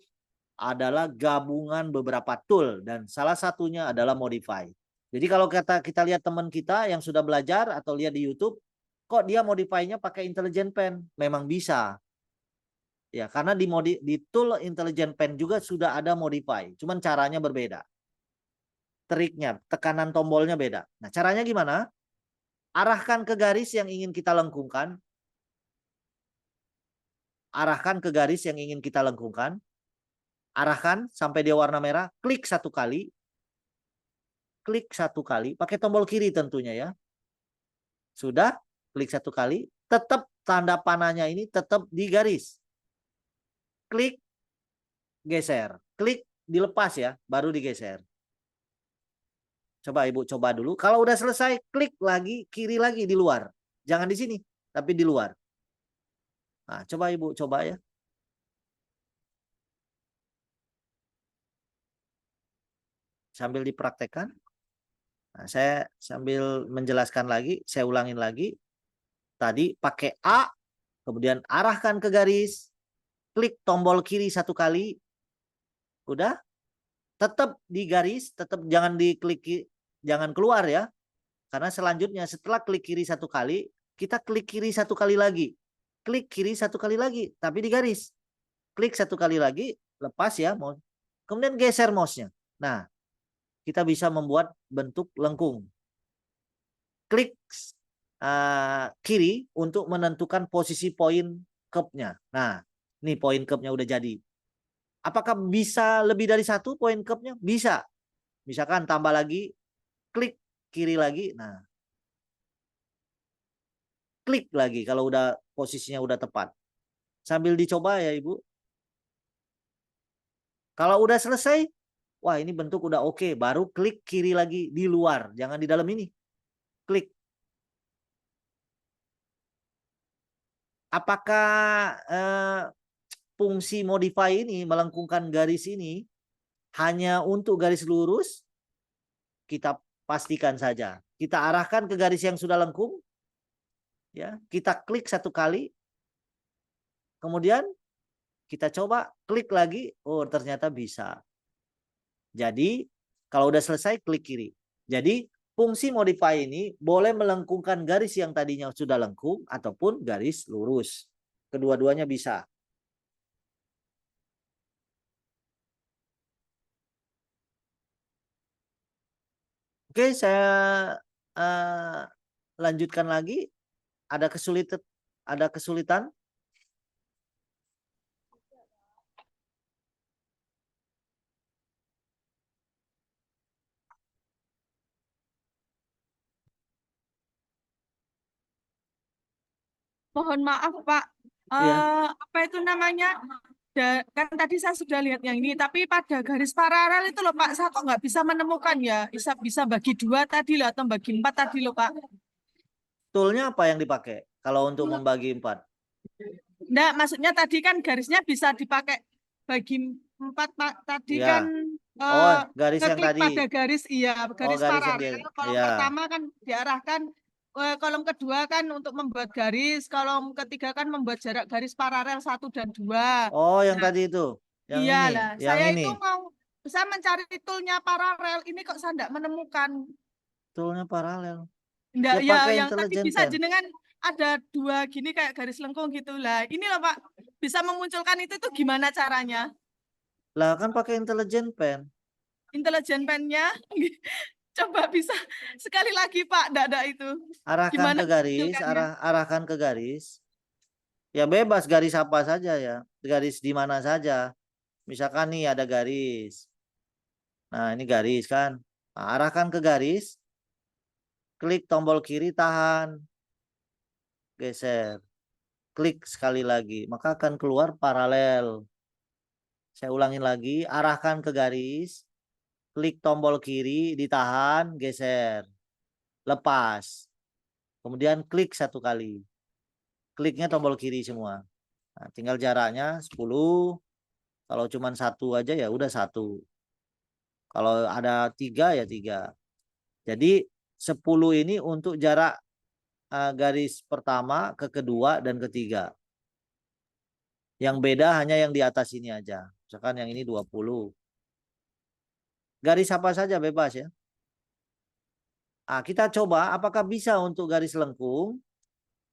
adalah gabungan beberapa tool dan salah satunya adalah modify. Jadi kalau kita lihat teman kita yang sudah belajar atau lihat di YouTube, kok dia modify-nya pakai intelligent pen? Memang bisa. Ya, karena di tool intelligent pen juga sudah ada modify, cuman caranya berbeda. Triknya, tekanan tombolnya beda. Nah, caranya gimana? Arahkan ke garis yang ingin kita lengkungkan. Arahkan ke garis yang ingin kita lengkungkan. Arahkan sampai dia warna merah, klik satu kali. Klik satu kali, pakai tombol kiri tentunya ya. Sudah, klik satu kali, tetap tanda panahnya ini tetap di garis. Klik, geser. Klik, dilepas ya, baru digeser. Coba ibu coba dulu. Kalau udah selesai, klik lagi, kiri lagi di luar. Jangan di sini, tapi di luar. Nah, coba ibu coba ya. Sambil dipraktekkan. Nah, saya sambil menjelaskan lagi, saya ulangin lagi. Tadi pakai A, kemudian arahkan ke garis, klik tombol kiri satu kali. Udah? Tetap di garis, tetap jangan diklik, jangan keluar ya. Karena selanjutnya setelah klik kiri satu kali, kita klik kiri satu kali lagi. Klik kiri satu kali lagi, tapi di garis. Klik satu kali lagi, lepas ya. Kemudian geser mouse-nya. Nah, kita bisa membuat bentuk lengkung. Klik kiri untuk menentukan posisi poin cup-nya. Nah, ini poin cup-nya udah jadi. Apakah bisa lebih dari satu poin cup-nya? Bisa. Misalkan tambah lagi, klik kiri lagi. Nah, klik lagi kalau udah posisinya udah tepat. Sambil dicoba ya Ibu. Kalau udah selesai, wah ini bentuk udah oke. Baru klik kiri lagi di luar. Jangan di dalam ini. Klik. Apakah fungsi modify ini melengkungkan garis ini hanya untuk garis lurus? Kita pastikan saja. Kita arahkan ke garis yang sudah lengkung. Ya, kita klik satu kali. Kemudian kita coba klik lagi. Oh, ternyata bisa. Jadi, kalau udah selesai klik kiri. Jadi, fungsi modify ini boleh melengkungkan garis yang tadinya sudah lengkung ataupun garis lurus. Kedua-duanya bisa. Oke, saya lanjutkan lagi. Ada kesulitan? Mohon maaf Pak, Iya. apa itu namanya? Kan tadi saya sudah lihat yang ini, tapi pada garis paralel itu loh Pak, saya kok nggak bisa menemukan ya. Bisa bagi dua tadi loh, atau bagi 4 tadi loh Pak. Toolnya apa yang dipakai kalau untuk membagi 4? Enggak, maksudnya tadi kan garisnya bisa dipakai bagi 4 Pak. Tadi Ya. kan Oh, garis yang ngeklik tadi. pada garis, iya, garis garis yang paralel. dia- Kolom iya. pertama kan diarahkan, kolom kedua kan untuk membuat garis, kolom ketiga kan membuat jarak garis paralel 1 dan 2. Oh, yang Nah, tadi itu. Yang iya ini, lah, yang saya ini. itu mau Saya mencari toolnya paralel ini kok saya tidak menemukan. Toolnya paralel. Enggak, Ya ya pakai yang tadi intelligent bisa pen. jenengan ada dua gini kayak garis lengkung gitu lah. Ini loh Pak, bisa memunculkan itu tuh gimana caranya? Lah kan pakai intelligent pen. Intelijen pen-nya coba bisa sekali lagi Pak, enggak ada itu. Arahkan Gimana ke garis, memunculkannya? arahkan ke garis. Ya bebas garis apa saja ya. Garis di mana saja. Misalkan nih ada garis. Nah, ini garis kan. Nah, arahkan ke garis. Klik tombol kiri, tahan. Geser. Klik sekali lagi. Maka akan keluar paralel. Saya ulangin lagi. Arahkan ke garis. Klik tombol kiri, ditahan, geser. Lepas. Kemudian klik satu kali. Kliknya tombol kiri semua. Nah, tinggal jaraknya 10. Kalau cuma satu aja ya udah satu. Kalau ada 3 ya 3. Jadi 10 ini untuk jarak garis pertama ke kedua dan ketiga. Yang beda hanya yang di atas ini aja. Misalkan yang ini 20. Garis apa saja bebas ya. Kita coba apakah bisa untuk garis lengkung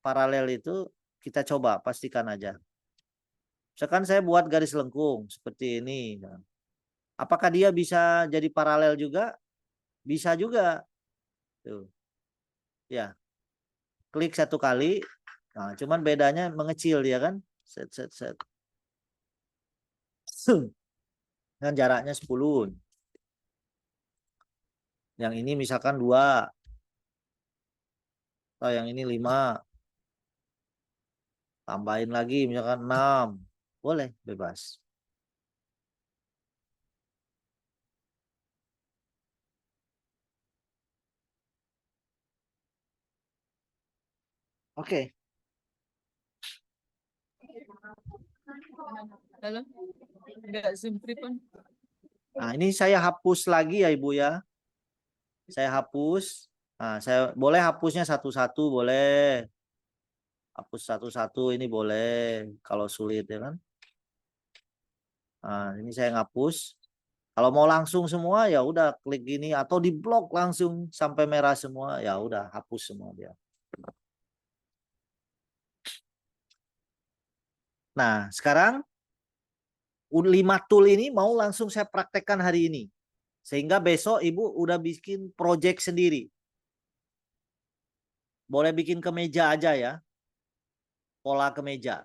paralel itu, kita coba pastikan aja. Misalkan saya buat garis lengkung seperti ini. Apakah dia bisa jadi paralel juga? Bisa juga. Tuh. Ya. Klik satu kali. Nah, cuman bedanya mengecil dia kan. Set, set, set. Dan jaraknya 10. Yang ini misalkan 2. Atau yang ini 5. Tambahin lagi misalkan 6. Boleh, bebas. Oke. Halo? Enggak zoom pun. Nah, ini saya hapus lagi ya Ibu ya. Saya hapus. Nah, saya boleh hapusnya satu-satu, boleh. Hapus satu-satu ini boleh kalau sulit ya kan. Nah, ini saya ngapus. Kalau mau langsung semua ya udah klik gini atau di blok langsung sampai merah semua ya udah hapus semua dia. Nah, sekarang 5 tool ini mau langsung saya praktekkan hari ini. Sehingga besok Ibu udah bikin project sendiri. Boleh bikin kemeja aja ya. Pola kemeja.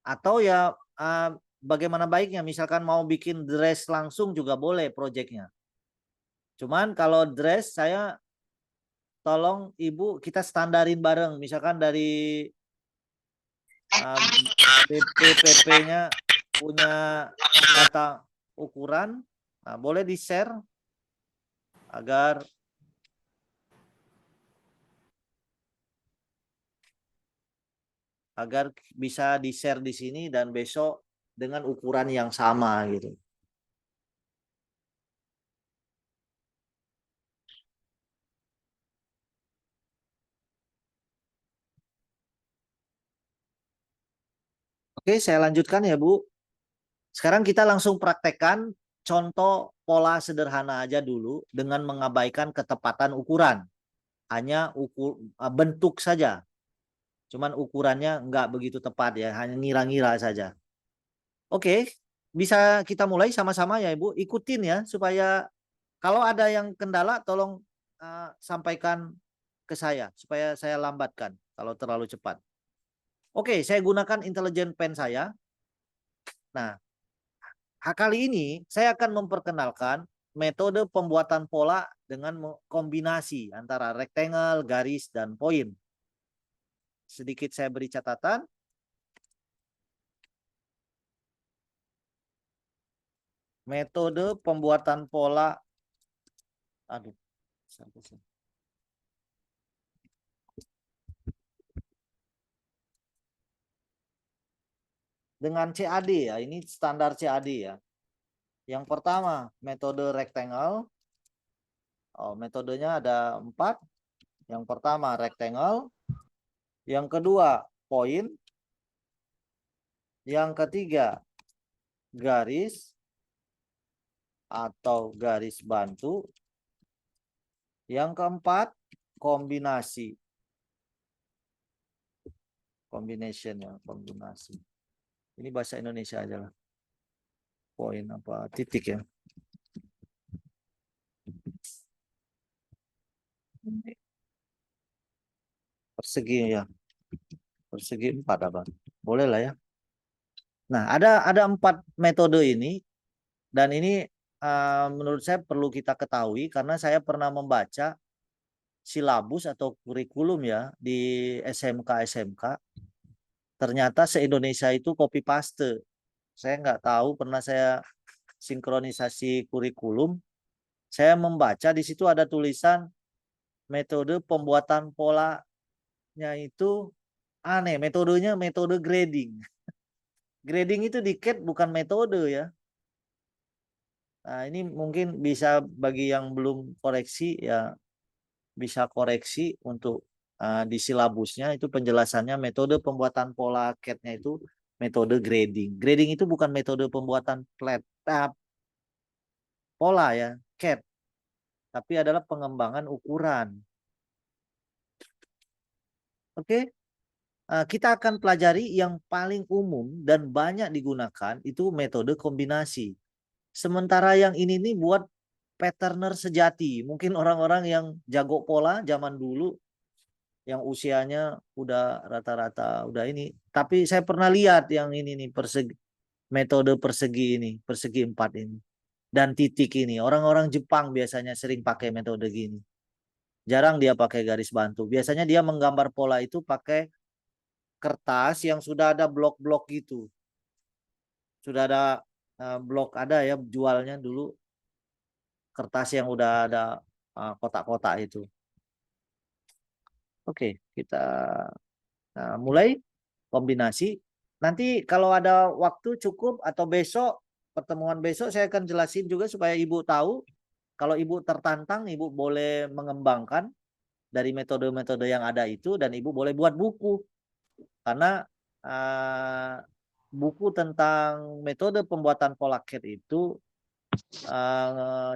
Atau ya bagaimana baiknya misalkan mau bikin dress langsung juga boleh projectnya. Cuman kalau dress saya tolong Ibu kita standarin bareng. Misalkan dari PP-nya punya data ukuran. Nah, boleh di-share agar bisa di-share di sini dan besok dengan ukuran yang sama gitu. Oke, saya lanjutkan ya Bu. Sekarang kita langsung praktekkan contoh pola sederhana aja dulu dengan mengabaikan ketepatan ukuran. Hanya bentuk saja. Cuman ukurannya nggak begitu tepat ya, hanya ngira-ngira saja. Oke, bisa kita mulai sama-sama ya Ibu. Ikutin ya supaya kalau ada yang kendala tolong sampaikan ke saya supaya saya lambatkan kalau terlalu cepat. Oke, saya gunakan intelligent pen saya. Nah, kali ini saya akan memperkenalkan metode pembuatan pola dengan kombinasi antara rectangle, garis, dan poin. Sedikit saya beri catatan. Metode pembuatan pola. Aduh. Dengan CAD ya, ini standar CAD ya. Yang pertama, metode rectangle. Oh, metodenya ada 4. Yang pertama rectangle, yang kedua point, yang ketiga garis atau garis bantu, yang keempat kombinasi. Combination ya, kombinasi. Ini bahasa Indonesia aja lah. Poin apa titik ya. Persegi ya. Persegi 4 apa? Boleh lah ya. Nah, ada 4 metode ini dan ini menurut saya perlu kita ketahui karena saya pernah membaca silabus atau kurikulum ya di SMK. Ternyata se-Indonesia itu copy paste. Saya nggak tahu, pernah saya sinkronisasi kurikulum. Saya membaca di situ ada tulisan metode pembuatan polanya itu aneh. Metodenya metode grading. Grading itu di CAD bukan metode ya. Nah, ini mungkin bisa bagi yang belum koreksi ya bisa koreksi untuk di silabusnya itu penjelasannya metode pembuatan pola CAD-nya itu metode grading. Grading itu bukan metode pembuatan pola ya, CAD. Tapi adalah pengembangan ukuran. Oke. Kita akan pelajari yang paling umum dan banyak digunakan itu metode kombinasi. Sementara yang ini nih buat patterner sejati. Mungkin orang-orang yang jago pola zaman dulu yang usianya udah rata-rata udah ini. Tapi saya pernah lihat yang ini nih metode persegi ini, persegi 4 ini. Dan titik ini. Orang-orang Jepang biasanya sering pakai metode gini. Jarang dia pakai garis bantu. Biasanya dia menggambar pola itu pakai kertas yang sudah ada blok-blok gitu. Sudah ada blok ada ya jualnya dulu. Kertas yang udah ada kotak-kotak itu. Oke, kita mulai kombinasi. Nanti kalau ada waktu cukup atau besok, pertemuan besok saya akan jelasin juga supaya Ibu tahu. Kalau Ibu tertantang, Ibu boleh mengembangkan dari metode-metode yang ada itu dan Ibu boleh buat buku. Karena buku tentang metode pembuatan pola CAD itu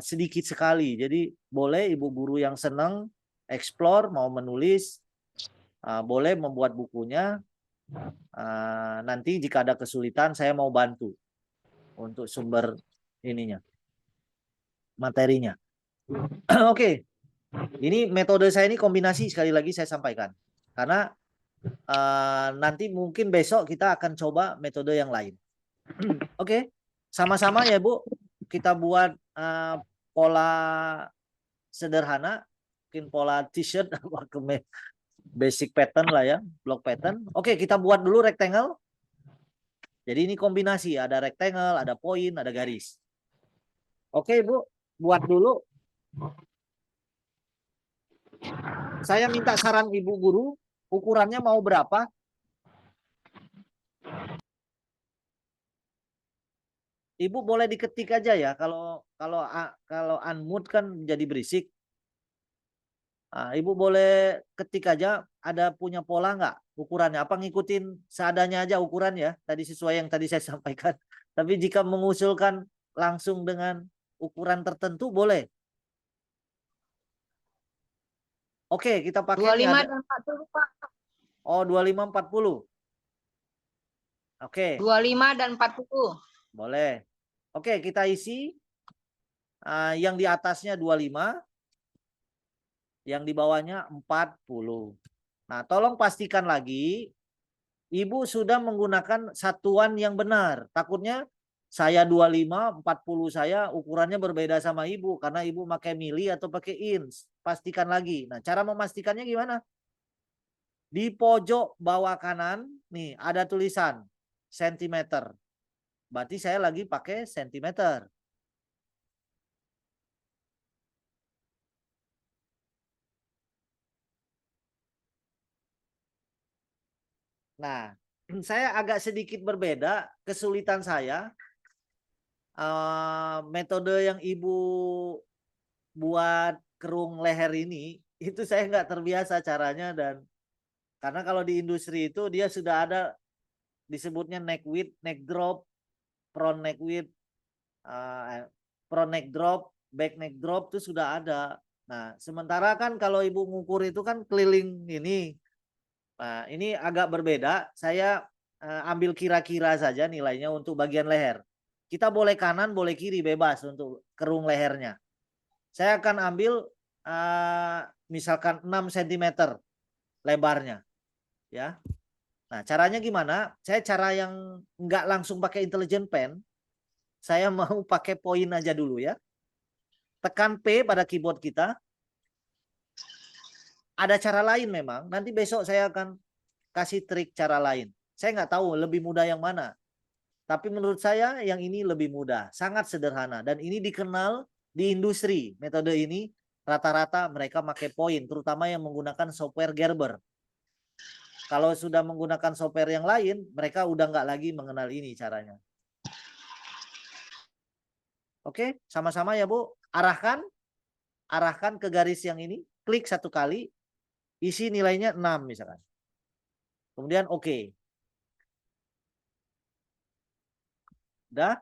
sedikit sekali. Jadi boleh Ibu guru yang senang explore, mau menulis, boleh membuat bukunya. Nanti jika ada kesulitan saya mau bantu untuk sumber ininya, materinya. Oke. Ini metode saya ini kombinasi, sekali lagi saya sampaikan. Karena nanti mungkin besok kita akan coba metode yang lain. Oke. Sama-sama ya Bu. Kita buat pola sederhana. Mungkin pola t-shirt basic pattern lah ya, block pattern. Oke, kita buat dulu rectangle. Jadi ini kombinasi, ada rectangle, ada point, ada garis. Oke, Bu, buat dulu. Saya minta saran Ibu guru, ukurannya mau berapa? Ibu boleh diketik aja ya, kalau unmute kan jadi berisik. Ibu boleh ketik aja, ada punya pola nggak ukurannya? Apa ngikutin seadanya aja ukuran ya? Tadi sesuai yang tadi saya sampaikan. Tapi jika mengusulkan langsung dengan ukuran tertentu boleh. Oke, kita pakai 25 dan 40, Pak. Oh, 25 40. Oke. 25 dan 40. Boleh. Oke, kita isi yang di atasnya 25. Yang di bawahnya 40. Nah, tolong pastikan lagi Ibu sudah menggunakan satuan yang benar. Takutnya saya 25, 40 saya ukurannya berbeda sama Ibu karena Ibu pakai mili atau pakai inch. Pastikan lagi. Nah, cara memastikannya gimana? Di pojok bawah kanan nih ada tulisan sentimeter. Berarti saya lagi pakai sentimeter. Nah, saya agak sedikit berbeda. Kesulitan saya, metode yang Ibu buat kerung leher ini, itu saya nggak terbiasa caranya, dan karena kalau di industri itu dia sudah ada disebutnya neck width, neck drop, front neck width, front neck drop, back neck drop itu sudah ada. Nah, sementara kan kalau ibu ngukur itu kan keliling ini. Nah, ini agak berbeda. Saya ambil kira-kira saja nilainya untuk bagian leher. Kita boleh kanan, boleh kiri, bebas untuk kerung lehernya. Saya akan ambil misalkan 6 cm lebarnya. Ya. Nah, caranya gimana? Saya cara yang nggak langsung pakai intelligent pen. Saya mau pakai poin aja dulu ya. Tekan P pada keyboard kita. Ada cara lain memang. Nanti besok saya akan kasih trik cara lain. Saya nggak tahu lebih mudah yang mana. Tapi menurut saya yang ini lebih mudah. Sangat sederhana. Dan ini dikenal di industri. Metode ini rata-rata mereka pakai poin. Terutama yang menggunakan software Gerber. Kalau sudah menggunakan software yang lain, mereka udah nggak lagi mengenal ini caranya. Oke, sama-sama ya Bu. Arahkan ke garis yang ini. Klik satu kali. Isi nilainya 6 misalkan. Kemudian oke. Udah.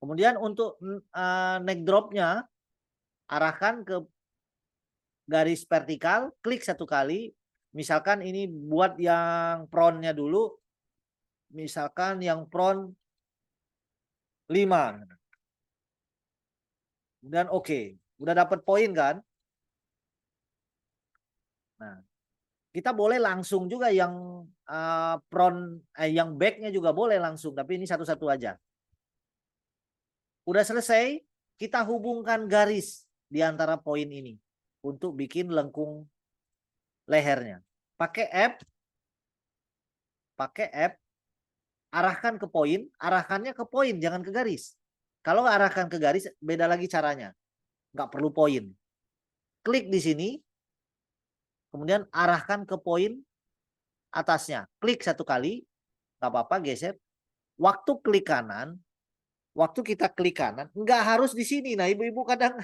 Kemudian untuk neck dropnya, arahkan ke garis vertikal. Klik satu kali. Misalkan ini buat yang frontnya dulu. Misalkan yang front 5. Dan oke. Udah dapat poin kan? Nah, kita boleh langsung juga yang yang backnya juga boleh langsung, tapi ini satu-satu aja. Udah selesai, kita hubungkan garis di antara poin ini untuk bikin lengkung lehernya. Pakai F, arahkan ke poin, arahkannya ke poin, jangan ke garis. Kalau arahkan ke garis, beda lagi caranya. Nggak perlu poin. Klik di sini. Kemudian arahkan ke poin atasnya. Klik satu kali. Nggak apa-apa, geser. Waktu kita klik kanan, nggak harus di sini. Nah, ibu-ibu kadang,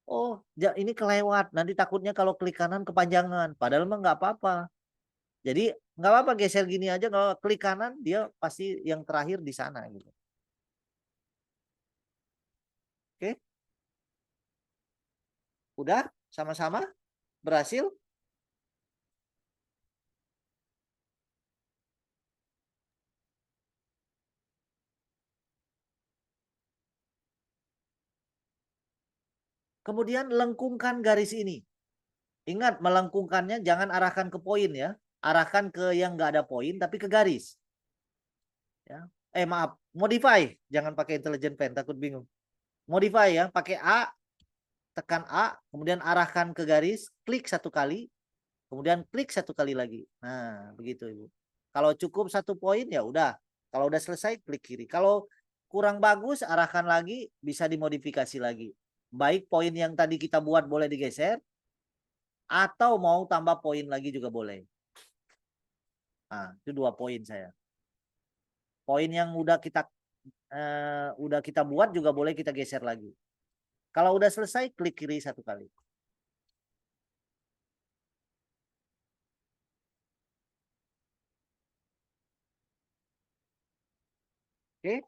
oh, ini kelewat. Nanti takutnya kalau klik kanan kepanjangan. Padahal mah nggak apa-apa. Jadi nggak apa-apa, geser gini aja. Kalau klik kanan, dia pasti yang terakhir di sana. Gitu. Oke. Udah? Sama-sama? Berhasil? Kemudian lengkungkan garis ini. Ingat, melengkungkannya jangan arahkan ke poin ya. Arahkan ke yang nggak ada poin, tapi ke garis. Ya. Maaf, modify. Jangan pakai intelligent pen, takut bingung. Modify ya, pakai A, tekan A, kemudian arahkan ke garis, klik satu kali, kemudian klik satu kali lagi. Nah, begitu Ibu. Kalau cukup satu poin ya udah. Kalau udah selesai, klik kiri. Kalau kurang bagus, arahkan lagi, bisa dimodifikasi lagi. Baik poin yang tadi kita buat boleh digeser, atau mau tambah poin lagi juga boleh. Nah, itu 2 poin saya. Poin yang udah kita buat juga boleh kita geser lagi. Kalau udah selesai, klik kiri satu kali. Oke.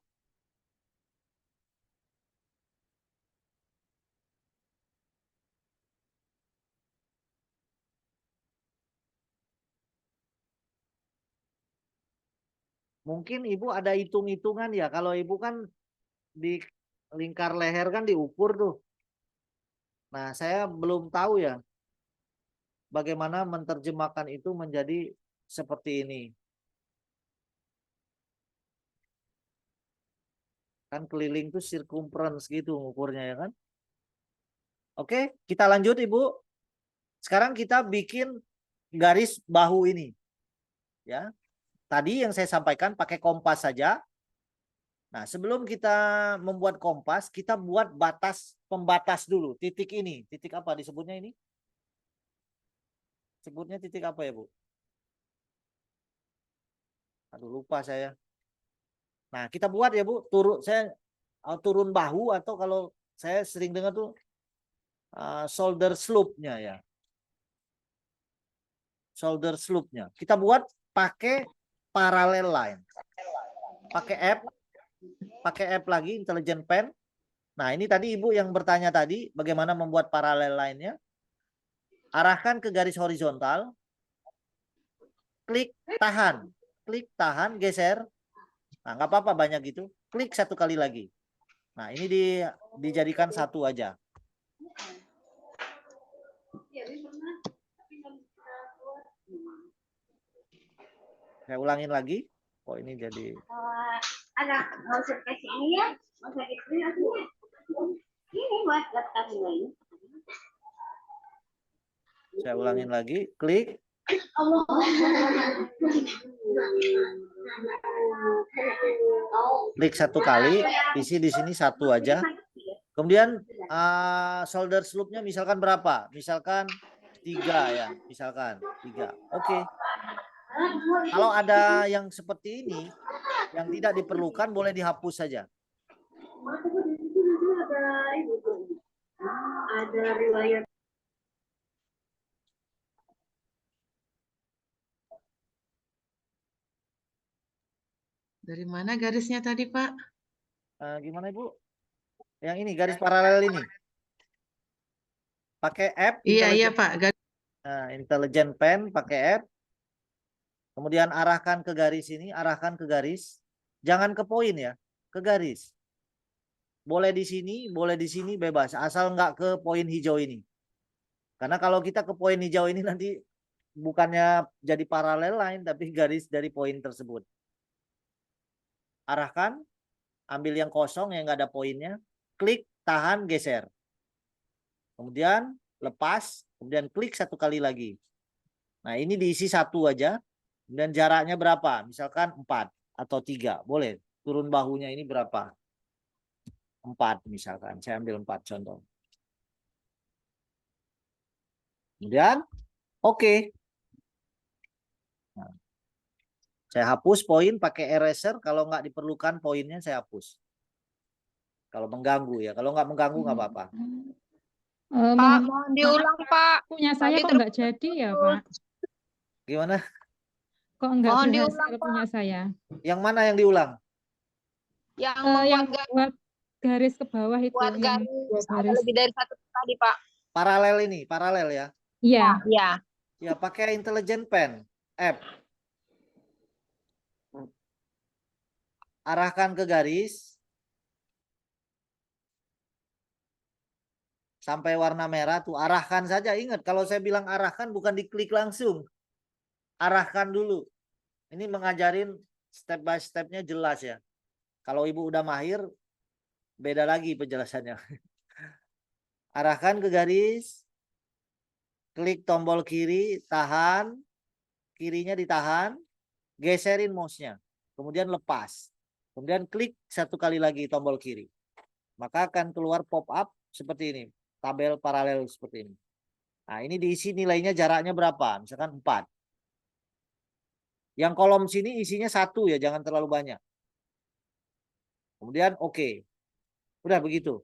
Mungkin Ibu ada hitung-hitungan ya. Kalau Ibu kan di lingkar leher kan diukur tuh. Nah, saya belum tahu ya bagaimana menerjemahkan itu menjadi seperti ini. Kan keliling tuh circumference gitu ukurnya ya kan. Oke, kita lanjut Ibu. Sekarang kita bikin garis bahu ini. Ya. Tadi yang saya sampaikan pakai kompas saja. Nah, sebelum kita membuat kompas, kita buat pembatas dulu. Titik ini, titik apa disebutnya ini? Sebutnya titik apa ya, Bu? Aduh, lupa saya. Nah, kita buat ya, Bu. Turun bahu, atau kalau saya sering dengar tuh shoulder slope-nya ya. Shoulder slope-nya. Kita buat pakai parallel line. Pakai app lagi, Intelligent Pen. Nah, ini tadi Ibu yang bertanya tadi, bagaimana membuat parallel line-nya. Arahkan ke garis horizontal. Klik tahan, geser. Nah, nggak apa-apa banyak gitu. Klik satu kali lagi. Nah, ini dijadikan satu aja. Saya ulangin lagi. Oh, ini jadi. Anak nggak usah kasih ini ya, nggak usah ini buat kamu ini. Saya ulangin lagi. Klik. Allah. Klik satu kali. Isi di sini satu aja. Kemudian shoulder slope-nya misalkan berapa? Misalkan 3 ya. Misalkan 3. Oke. Kalau ada yang seperti ini, yang tidak diperlukan boleh dihapus saja. Ada riwayat. Dari mana garisnya tadi, Pak? Gimana Ibu? Yang ini garis paralel ini. Pakai app. Iya Pak. Intelligent Pen pakai app. Kemudian arahkan ke garis ini, arahkan ke garis. Jangan ke poin ya, ke garis. Boleh di sini bebas. Asal nggak ke poin hijau ini. Karena kalau kita ke poin hijau ini nanti bukannya jadi paralel line, tapi garis dari poin tersebut. Arahkan, ambil yang kosong yang nggak ada poinnya. Klik, tahan, geser. Kemudian lepas, kemudian klik satu kali lagi. Nah ini diisi satu aja. Dan jaraknya berapa? Misalkan 4 atau 3. Boleh. Turun bahunya ini berapa? 4 misalkan. Saya ambil 4 contoh. Kemudian oke. Nah, saya hapus poin pakai eraser. Kalau nggak diperlukan poinnya saya hapus. Kalau mengganggu ya. Kalau nggak mengganggu nggak apa-apa. Pak, mohon diulang, Pak. Punya saya Tadi kok nggak jadi ya, Pak? Gimana? Kok nggak Mohon berhasil diulang, punya saya? Yang mana yang diulang? Yang Yang membuat buat garis ke bawah itu, buat yang garis ada garis. lebih dari satu tadi, Pak. Paralel ini, paralel ya. Iya. Ya. Ya, pakai Intelligent Pen app. Arahkan ke garis. Sampai warna merah tuh, arahkan saja. Ingat, kalau saya bilang arahkan bukan diklik langsung. Arahkan dulu. Ini mengajarin step by stepnya jelas ya. Kalau Ibu udah mahir, beda lagi penjelasannya. Arahkan ke garis. Klik tombol kiri, tahan. Kirinya ditahan. Geserin mouse-nya. Kemudian lepas. Kemudian klik satu kali lagi tombol kiri. Maka akan keluar pop-up seperti ini. Tabel paralel seperti ini. Nah ini diisi nilainya jaraknya berapa? Misalkan 4. Yang kolom sini isinya 1 ya. Jangan terlalu banyak. Kemudian oke. Udah begitu.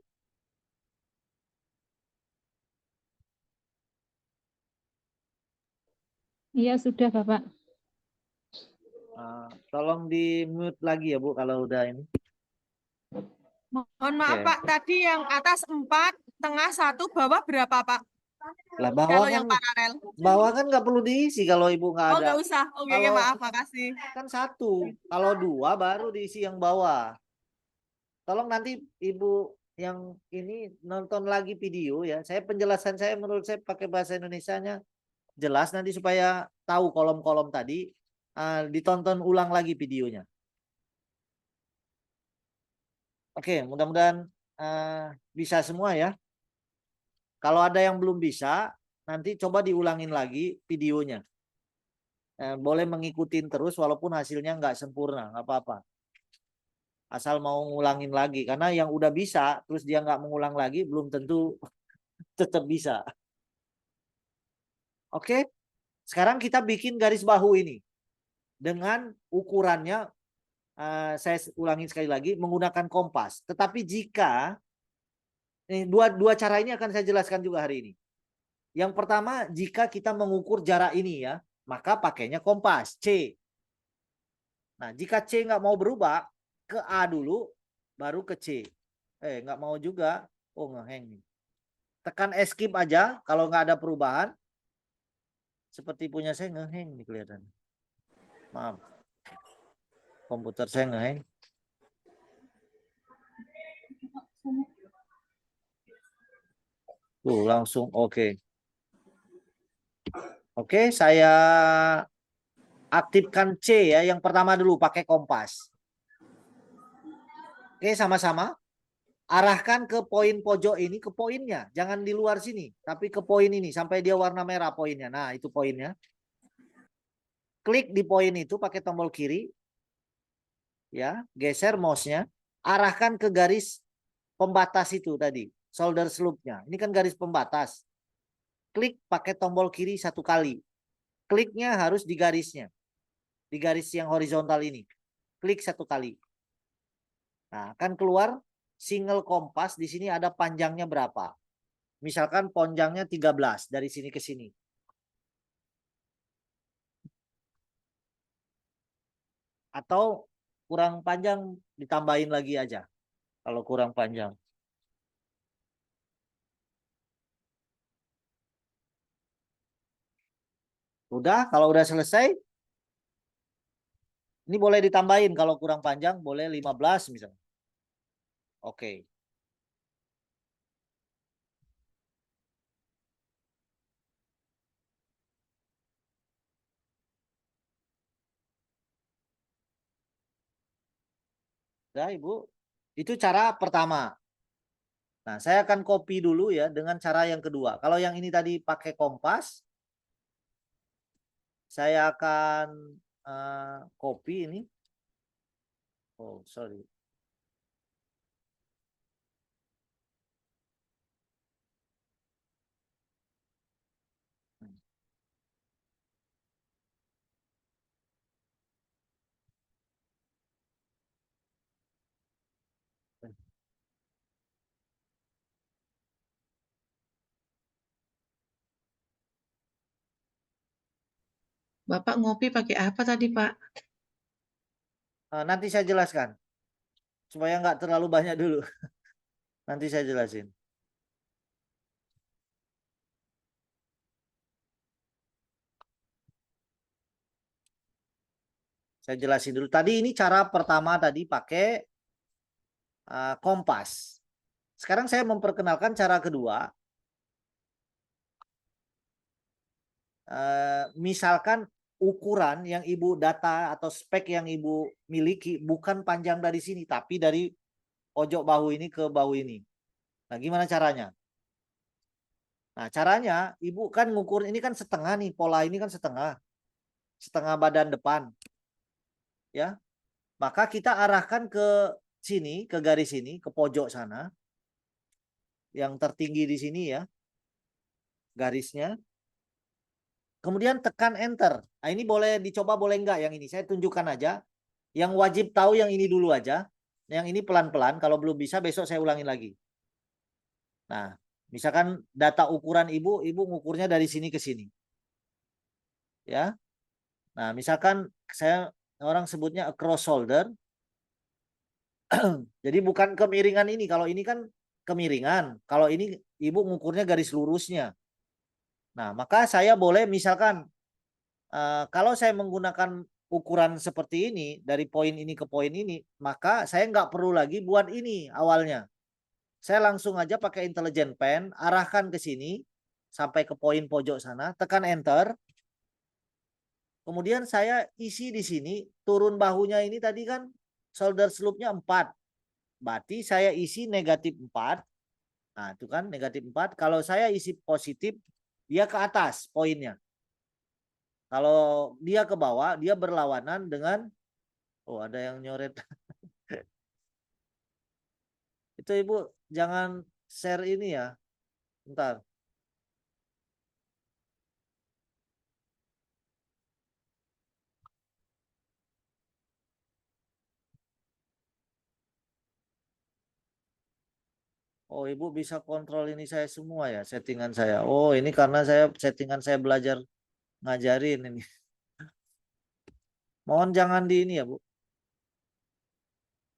Iya, sudah, Bapak. Tolong di mute lagi ya Bu kalau udah ini. Mohon maaf Oke. Pak, tadi yang atas 4, tengah 1, bawah berapa Pak? Lah bawah Kalau kan, yang paralel. bawah kan nggak perlu diisi kalau Ibu nggak Oh, ada. nggak usah. Oke, Kalau- maaf, makasih. Kan 1. Kalau 2 baru diisi yang bawah. Tolong nanti Ibu yang ini nonton lagi video ya. Saya penjelasan saya menurut saya pakai bahasa Indonesianya jelas nanti supaya tahu kolom-kolom tadi. Ditonton ulang lagi videonya. Oke, mudah-mudahan bisa semua ya. Kalau ada yang belum bisa, nanti coba diulangin lagi videonya. Boleh mengikutin terus walaupun hasilnya nggak sempurna, nggak apa-apa. Asal mau ngulangin lagi. Karena yang udah bisa, terus dia nggak mengulang lagi, belum tentu tetap bisa. Oke, sekarang kita bikin garis bahu ini. Dengan ukurannya, saya ulangi sekali lagi, menggunakan kompas. Tetapi jika dua cara ini akan saya jelaskan juga hari ini. Yang pertama, jika kita mengukur jarak ini ya, maka pakainya kompas C. Nah, jika C nggak mau berubah, ke A dulu, baru ke C. Nggak mau juga. Oh, ngeheng nih. Tekan escape aja, kalau nggak ada perubahan. Seperti punya saya ngeheng nih kelihatan. Maaf. Komputer saya ngeheng. Tuh, langsung oke. Oke, saya aktifkan C ya. Yang pertama dulu pakai kompas. Oke, sama-sama. Arahkan ke poin pojok ini, ke poinnya. Jangan di luar sini, tapi ke poin ini. Sampai dia warna merah poinnya. Nah, itu poinnya. Klik di poin itu pakai tombol kiri. Ya, geser mouse-nya. Arahkan ke garis pembatas itu tadi. Solder slope-nya. Ini kan garis pembatas. Klik pakai tombol kiri 1 kali. Kliknya harus di garisnya. Di garis yang horizontal ini. Klik 1 kali. Nah, akan keluar single kompas. Di sini ada panjangnya berapa. Misalkan panjangnya 13 dari sini ke sini. Atau kurang panjang ditambahin lagi aja. Kalau kurang panjang. Udah, kalau udah selesai. Ini boleh ditambahin kalau kurang panjang, boleh 15 misalnya. Oke. Udah, Ibu. Itu cara pertama. Nah, saya akan copy dulu ya dengan cara yang kedua. Kalau yang ini tadi pakai kompas, saya akan copy ini. Oh, sorry. Bapak ngopi pakai apa tadi, Pak? Nanti saya jelaskan. Supaya nggak terlalu banyak dulu. Nanti saya jelasin. Saya jelasin dulu. Tadi ini cara pertama tadi pakai kompas. Sekarang saya memperkenalkan cara kedua. Misalkan ukuran yang Ibu data atau spek yang Ibu miliki bukan panjang dari sini, tapi dari pojok bahu ini ke bahu ini. Nah, gimana caranya? Nah, caranya Ibu kan ngukur ini kan setengah nih, pola ini kan setengah. Setengah badan depan. Ya. Maka kita arahkan ke sini, ke garis ini, ke pojok sana. Yang tertinggi di sini ya. Garisnya. Kemudian tekan enter. Nah, ini boleh dicoba boleh enggak yang ini. Saya tunjukkan aja. Yang wajib tahu yang ini dulu aja. Yang ini pelan-pelan. Kalau belum bisa besok saya ulangin lagi. Nah, misalkan data ukuran Ibu ngukurnya dari sini ke sini. Ya. Nah, misalkan orang sebutnya across shoulder. Jadi bukan kemiringan ini. Kalau ini kan kemiringan. Kalau ini Ibu ngukurnya garis lurusnya. Nah, maka saya boleh misalkan kalau saya menggunakan ukuran seperti ini dari poin ini ke poin ini, maka saya nggak perlu lagi buat ini awalnya. Saya langsung aja pakai intelligent pen, arahkan ke sini sampai ke poin pojok sana, tekan enter. Kemudian saya isi di sini, turun bahunya ini tadi kan shoulder slope-nya 4. Berarti saya isi negatif 4. Nah, itu kan negatif 4. Kalau saya isi positif, dia ke atas poinnya. Kalau dia ke bawah, dia berlawanan dengan, oh ada yang nyoret. Itu Ibu jangan share ini ya. Bentar. Oh, Ibu bisa kontrol ini saya semua ya, settingan saya. Oh, ini karena settingan saya belajar ngajarin ini. Mohon jangan di ini ya, Bu.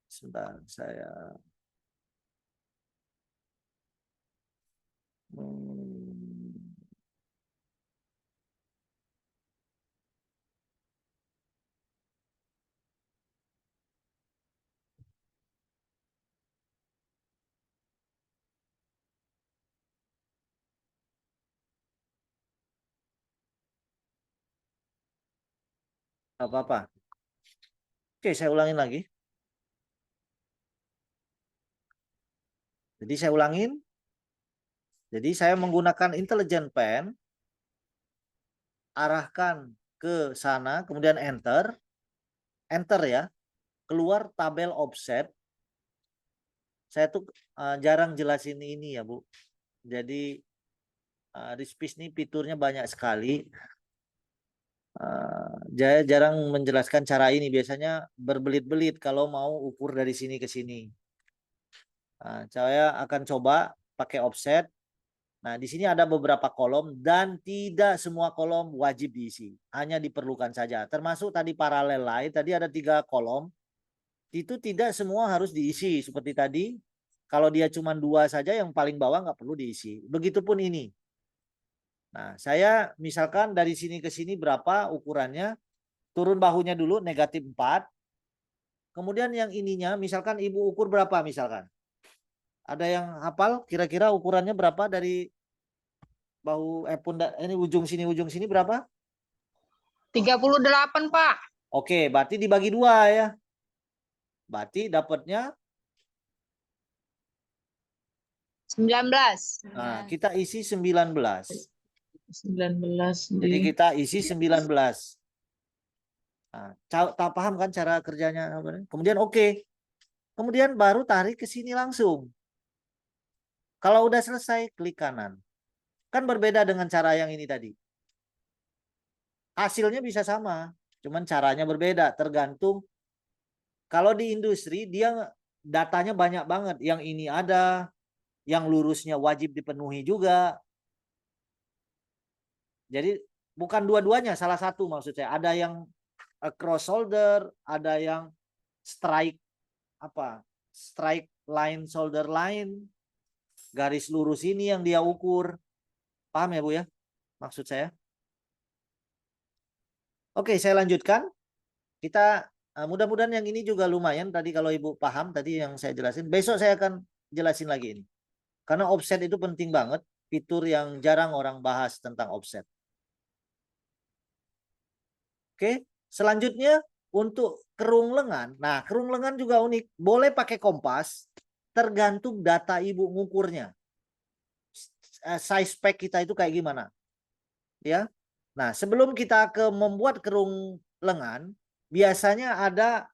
Sebentar, saya. Hmm. Apa-apa. Oke, saya ulangin lagi. Jadi saya ulangin. Jadi saya menggunakan intelligent pen, arahkan ke sana, kemudian enter. Enter ya. Keluar tabel offset. Saya tuh jarang jelasin ini ya, Bu. Jadi Rispis ini fiturnya banyak sekali. Saya jarang menjelaskan cara ini. Biasanya berbelit-belit kalau mau ukur dari sini ke sini. Saya akan coba pakai offset. Nah, di sini ada beberapa kolom dan tidak semua kolom wajib diisi. Hanya diperlukan saja. Termasuk tadi paralel line. Tadi ada 3 kolom. Itu tidak semua harus diisi. Seperti tadi. Kalau dia cuma 2 saja, yang paling bawah nggak perlu diisi. Begitupun ini. Nah, saya misalkan dari sini ke sini berapa ukurannya. Turun bahunya dulu, negatif 4. Kemudian yang ininya, misalkan Ibu ukur berapa misalkan. Ada yang hafal kira-kira ukurannya berapa dari bahu pundak ini ujung sini berapa? 38, Pak. Oke, berarti dibagi 2 ya. Berarti dapatnya 19. nah, kita isi 19. 19 Jadi di kita isi 19. Nah, tak paham kan cara kerjanya? Kemudian oke. Kemudian baru tarik ke sini langsung. Kalau udah selesai, klik kanan. Kan berbeda dengan cara yang ini tadi. Hasilnya bisa sama, cuman caranya berbeda. Tergantung. Kalau di industri, dia datanya banyak banget. Yang ini ada, yang lurusnya wajib dipenuhi juga. Jadi bukan dua-duanya, salah satu maksud saya. Ada yang cross shoulder, ada yang strike strike line shoulder line, garis lurus ini yang dia ukur. Paham ya, Bu ya? Maksud saya. Oke, saya lanjutkan. Kita mudah-mudahan yang ini juga lumayan tadi kalau Ibu paham tadi yang saya jelasin. Besok saya akan jelasin lagi ini. Karena offset itu penting banget, fitur yang jarang orang bahas tentang offset. Oke, selanjutnya untuk kerung lengan. Nah, kerung lengan juga unik. Boleh pakai kompas, tergantung data Ibu ngukurnya. Size pack kita itu kayak gimana? Ya. Nah, sebelum kita ke membuat kerung lengan, biasanya ada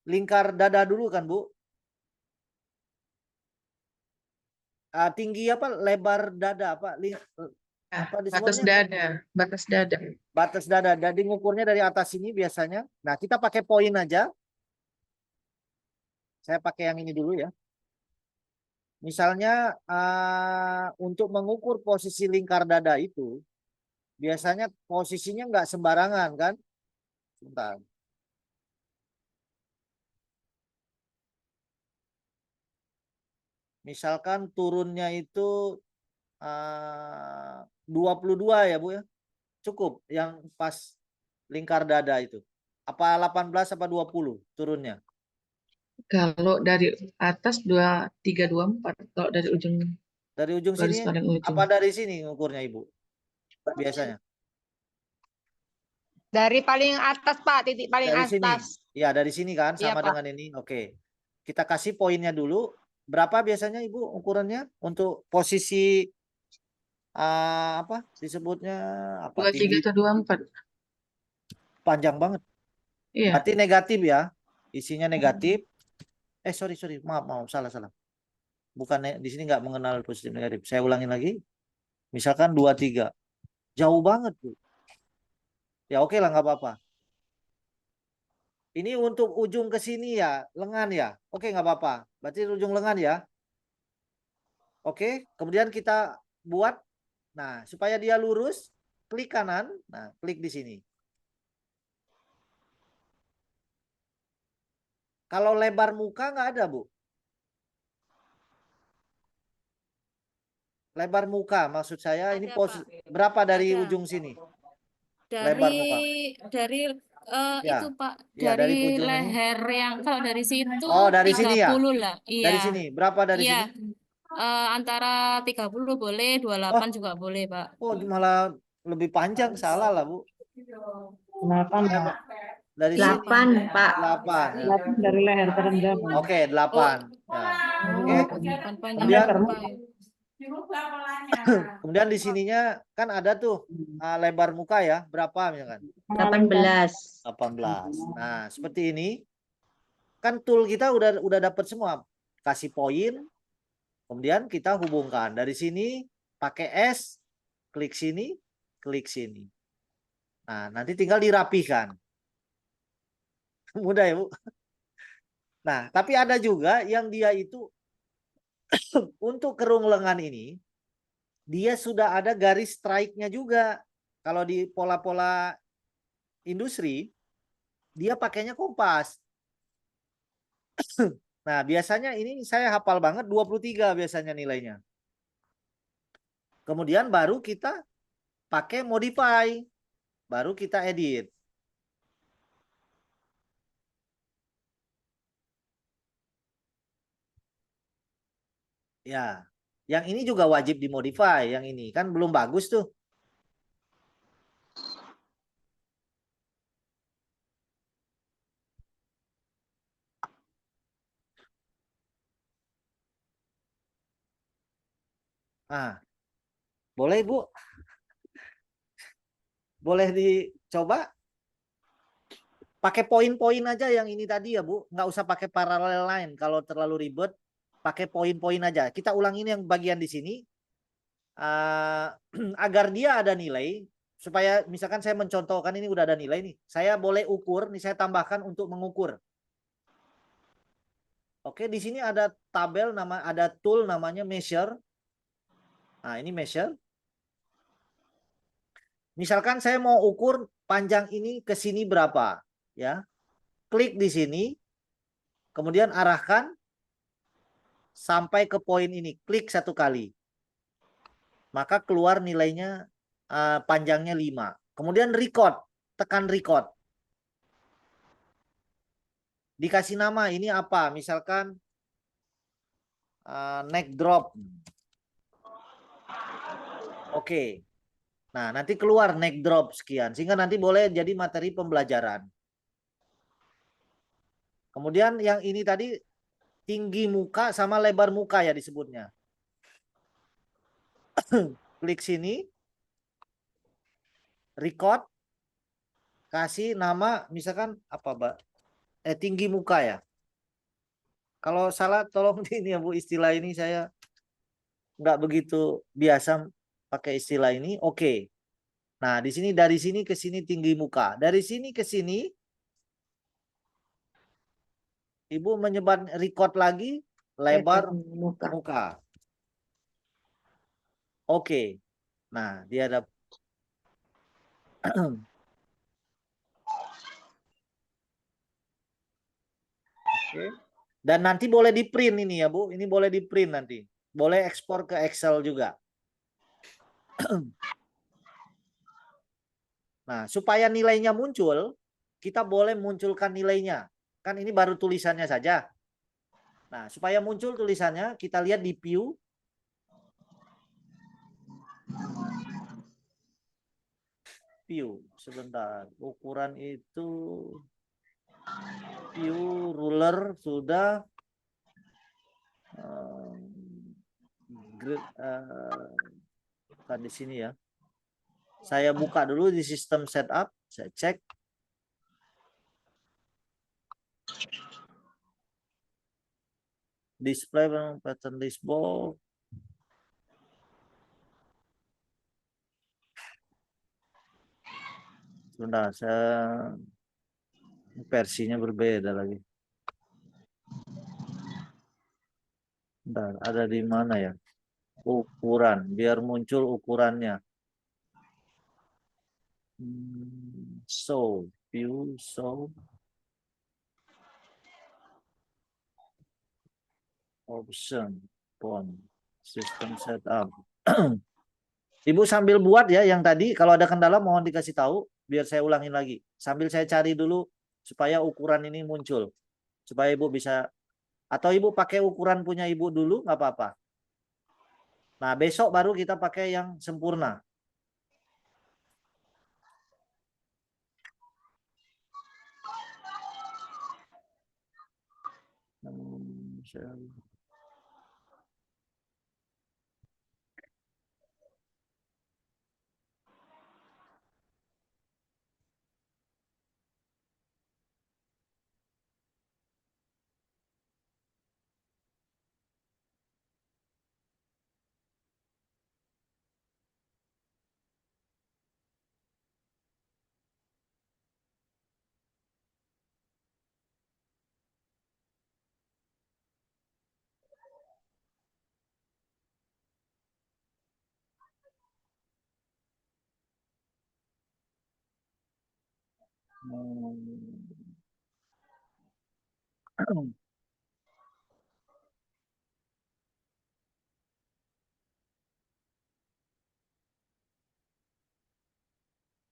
lingkar dada dulu kan, Bu? Tinggi lebar dada apa batas dada, batas dada. Batas dada. Jadi ngukurnya dari atas sini biasanya. Nah, kita pakai poin aja. Saya pakai yang ini dulu ya. Misalnya untuk mengukur posisi lingkar dada itu, biasanya posisinya nggak sembarangan kan? Sebentar. Misalkan turunnya itu 22 ya, Bu ya. Cukup yang pas lingkar dada itu. Apa 18 apa 20 turunnya? Kalau dari atas 23, 24. Kalau dari ujung sini paling ujung. apa dari sini ngukurnya Ibu? Biasanya. Dari paling atas, Pak, titik paling Dari atas. sini. Ya, dari sini kan Iya, sama Pak. dengan ini. Oke. Kita kasih poinnya dulu. Berapa biasanya Ibu ukurannya untuk posisi disebutnya 23 atau 24. Panjang banget. Iya. Berarti negatif ya. Isinya negatif. Sorry. Maaf, salah. Bukan di sini nggak mengenal positif negatif. Saya ulangin lagi. Misalkan 23. Jauh banget, Bu. Ya oke lah, nggak apa-apa. Ini untuk ujung ke sini ya, lengan ya. Oke, nggak apa-apa. Berarti ujung lengan ya. Oke, kemudian kita buat. Nah, supaya dia lurus, klik kanan. Nah, klik di sini. Kalau lebar muka nggak ada, Bu. Lebar muka maksud saya ini posisi berapa dari ujung sini? Lebar muka. Dari Ya. itu Pak, Ya, dari dari ujung ini. leher yang kalau dari situ Oh, dari sini ya? 30 lah. Dari Iya. sini. Berapa dari Iya. sini? Antara 30 boleh, 28 Oh, juga boleh, Pak. oh malah lebih panjang, salah lah, Bu. 8, Ya, Pak. dari sini 8, Pak. 8. Ya. 8 dari leher terendah, Pak. Oke, 8. Ya. Oke. Bukan panjang Kemudian Pak. kemudian di sininya kan ada tuh lebar muka ya, berapa misalkan? 18. 18. Nah, seperti ini. Kan tool kita udah dapat semua. Kasih poin. Kemudian kita hubungkan dari sini pakai S, klik sini, klik sini. Nah, nanti tinggal dirapihkan. Mudah ya, Bu. Nah, tapi ada juga yang dia itu untuk kerung lengan ini dia sudah ada garis strike-nya juga. Kalau di pola-pola industri dia pakainya kompas. Nah, biasanya ini saya hafal banget 23 biasanya nilainya. Kemudian baru kita pakai modify. Baru kita edit. Ya, yang ini juga wajib dimodify. Yang ini kan belum bagus tuh. Nah, boleh Bu? Boleh dicoba? Pakai poin-poin aja yang ini tadi ya Bu. Nggak usah pakai paralel line. Kalau terlalu ribet, pakai poin-poin aja. Kita ulangin yang bagian di sini. Agar dia ada nilai. Supaya misalkan saya mencontohkan ini udah ada nilai nih. Saya boleh ukur. Nih saya tambahkan untuk mengukur. Oke, di sini ada tabel ada tool namanya measure. Nah, ini measure. Misalkan saya mau ukur panjang ini ke sini berapa, ya. Klik di sini. Kemudian arahkan sampai ke poin ini. Klik 1 kali. Maka keluar nilainya panjangnya 5. Kemudian record, tekan record. Dikasih nama ini apa? Misalkan neck drop. Oke. Nah, nanti keluar neck drop sekian. Sehingga nanti boleh jadi materi pembelajaran. Kemudian yang ini tadi tinggi muka sama lebar muka ya disebutnya. Klik sini. Record. Kasih nama misalkan apa, Mbak? Tinggi muka ya. Kalau salah tolong ini ya Bu, istilah ini saya nggak begitu biasa pakai istilah ini. Oke. Nah, di sini dari sini ke sini tinggi muka. Dari sini ke sini Ibu menyebar record lagi lebar muka. Oke. Nah, dia ada Oke. Dan nanti boleh di print ini ya Bu. Ini boleh di print nanti. Boleh ekspor ke Excel juga. Nah, supaya nilainya muncul, kita boleh munculkan nilainya. Kan ini baru tulisannya saja. Nah, supaya muncul tulisannya, kita lihat di view. View, sebentar. Ukuran itu view ruler sudah di sini ya. Saya buka dulu di sistem setup, saya cek. Display pattern list box. Sebentar, saya versinya berbeda lagi. Bentar, ada di mana ya? ukuran, biar muncul ukurannya. So, view, so. Option, font, system setup. Ibu sambil buat ya yang tadi, kalau ada kendala mohon dikasih tahu, biar saya ulangin lagi. Sambil saya cari dulu supaya ukuran ini muncul. Supaya ibu bisa, atau ibu pakai ukuran punya ibu dulu, nggak apa-apa. Nah, besok baru kita pakai yang sempurna.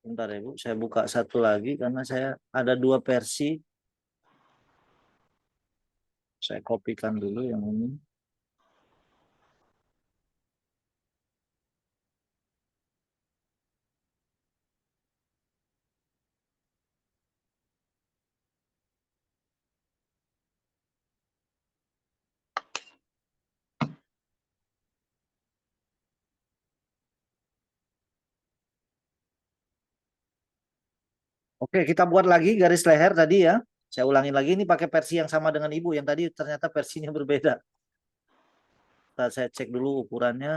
Bentar ya Bu, saya buka satu lagi karena saya ada 2 versi. Saya kopikan dulu yang ini. Oke, kita buat lagi garis leher tadi ya. Saya ulangin lagi, ini pakai versi yang sama dengan Ibu. Yang tadi ternyata versinya berbeda. Saya cek dulu ukurannya.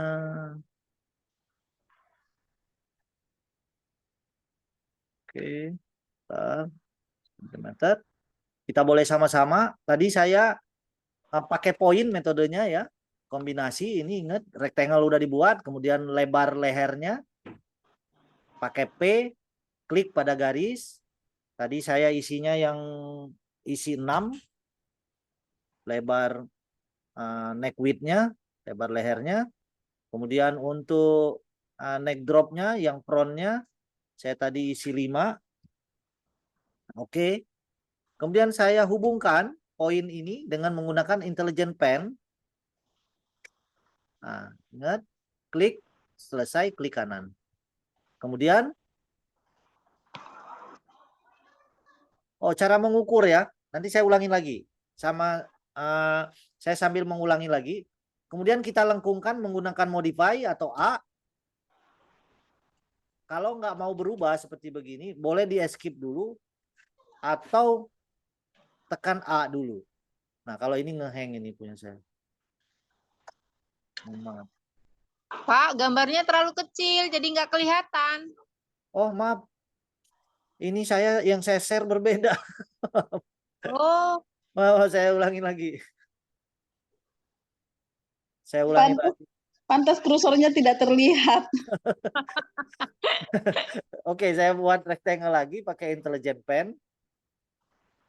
Oke, cm. Kita boleh sama-sama. Tadi saya pakai poin metodenya ya. Kombinasi, ini ingat rectangle udah dibuat. Kemudian lebar lehernya. Pakai P, klik pada garis. Tadi saya isinya yang isi 6. Lebar neck width-nya, lebar lehernya. Kemudian untuk neck drop-nya, yang front-nya, saya tadi isi 5. Oke. Kemudian saya hubungkan poin ini dengan menggunakan intelligent pen. Nah, ingat, klik, selesai, klik kanan. Kemudian, cara mengukur ya. Nanti saya ulangin lagi. Saya sambil mengulangi lagi. Kemudian kita lengkungkan menggunakan modify atau A. Kalau nggak mau berubah seperti begini, boleh di escape dulu. Atau tekan A dulu. Nah, kalau ini ngehang ini punya saya. Maaf. Pak, gambarnya terlalu kecil, jadi nggak kelihatan. Oh, maaf. Ini yang saya share berbeda. Oh. Maaf, saya ulangi lagi. Saya ulangi lagi. Pantas kursornya tidak terlihat. Oke, saya buat rectangle lagi pakai intelligent pen.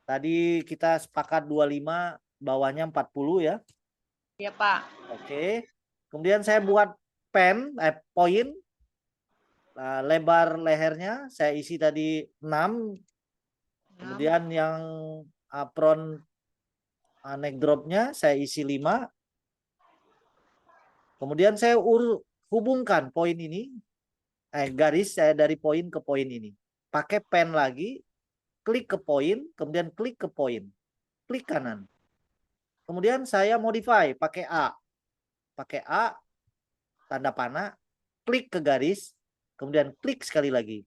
Tadi kita sepakat 25, bawahnya 40 ya. Iya, Pak. Oke. Kemudian saya buat poin. Lebar lehernya saya isi tadi 6. Kemudian yang front neck drop-nya saya isi 5. Kemudian saya hubungkan poin ini. Garis saya dari poin ke poin ini. Pakai pen lagi. Klik ke poin, kemudian klik ke poin. Klik kanan. Kemudian saya modify pakai A. Pakai A, tanda panah, klik ke garis, kemudian klik sekali lagi.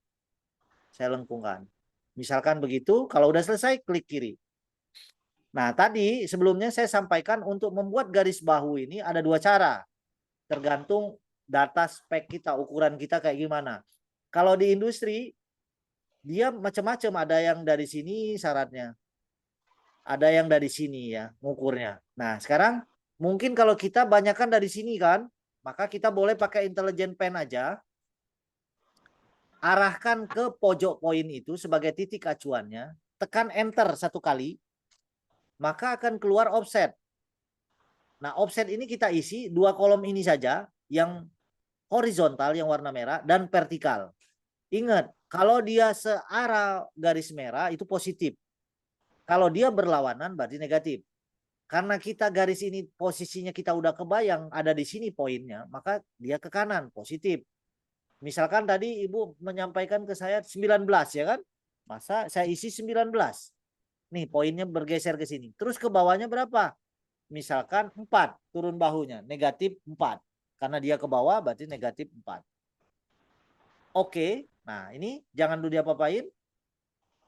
Saya lengkungkan. Misalkan begitu, kalau udah selesai, klik kiri. Nah, tadi sebelumnya saya sampaikan untuk membuat garis bahu ini ada 2 cara. Tergantung data spek kita, ukuran kita kayak gimana. Kalau di industri, dia macam-macam, ada yang dari sini syaratnya. Ada yang dari sini ya, ngukurnya. Nah, sekarang mungkin kalau kita banyakkan dari sini kan, maka kita boleh pakai intelligent pen aja. Arahkan ke pojok poin itu sebagai titik acuannya. Tekan enter 1 kali. Maka akan keluar offset. Nah, offset ini kita isi 2 kolom ini saja. Yang horizontal yang warna merah dan vertikal. Ingat, kalau dia searah garis merah itu positif. Kalau dia berlawanan berarti negatif. Karena kita garis ini posisinya kita udah kebayang ada di sini poinnya, maka dia ke kanan positif. Misalkan tadi Ibu menyampaikan ke saya 19 ya kan? Masa saya isi 19. Nih poinnya bergeser ke sini. Terus ke bawahnya berapa? Misalkan 4 turun bahunya, negatif 4. Karena dia ke bawah berarti negatif 4. Oke, nah ini jangan dulu diapa-apain.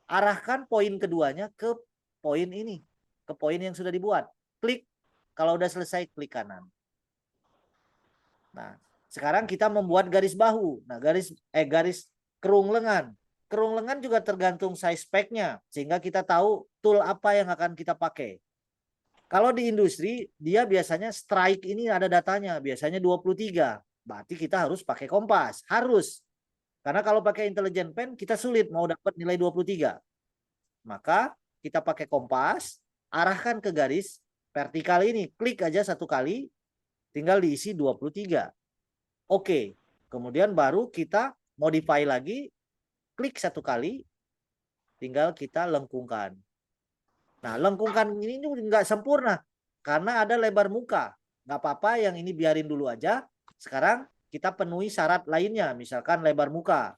Arahkan poin keduanya ke poin ini. Ke poin yang sudah dibuat. Klik. Kalau udah selesai klik kanan. Nah, sekarang kita membuat garis bahu. Nah, garis kerung lengan. Kerung lengan juga tergantung size speknya. Sehingga kita tahu tool apa yang akan kita pakai. Kalau di industri, dia biasanya strike ini ada datanya. Biasanya 23. Berarti kita harus pakai kompas. Harus. Karena kalau pakai intelligent pen, kita sulit mau dapat nilai 23. Maka kita pakai kompas. Arahkan ke garis vertikal ini. Klik aja 1 kali. Tinggal diisi 23. Oke. Kemudian baru kita modify lagi. Klik 1 kali. Tinggal kita lengkungkan. Nah, lengkungkan ini nggak sempurna. Karena ada lebar muka. Nggak apa-apa, yang ini biarin dulu aja. Sekarang kita penuhi syarat lainnya. Misalkan lebar muka.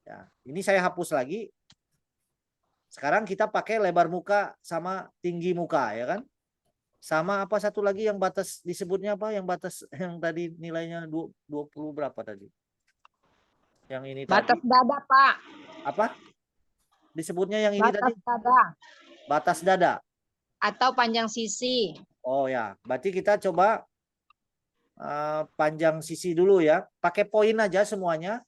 Ya, ini saya hapus lagi. Sekarang kita pakai lebar muka sama tinggi muka, ya kan? Sama apa satu lagi yang batas disebutnya apa? Yang batas yang tadi nilainya 20 berapa tadi? Yang ini Batas tadi. dada, Pak. Apa? Disebutnya yang ini Batas tadi? dada. Batas dada. Atau panjang sisi. Oh ya, berarti kita coba panjang sisi dulu ya. Pakai poin aja semuanya.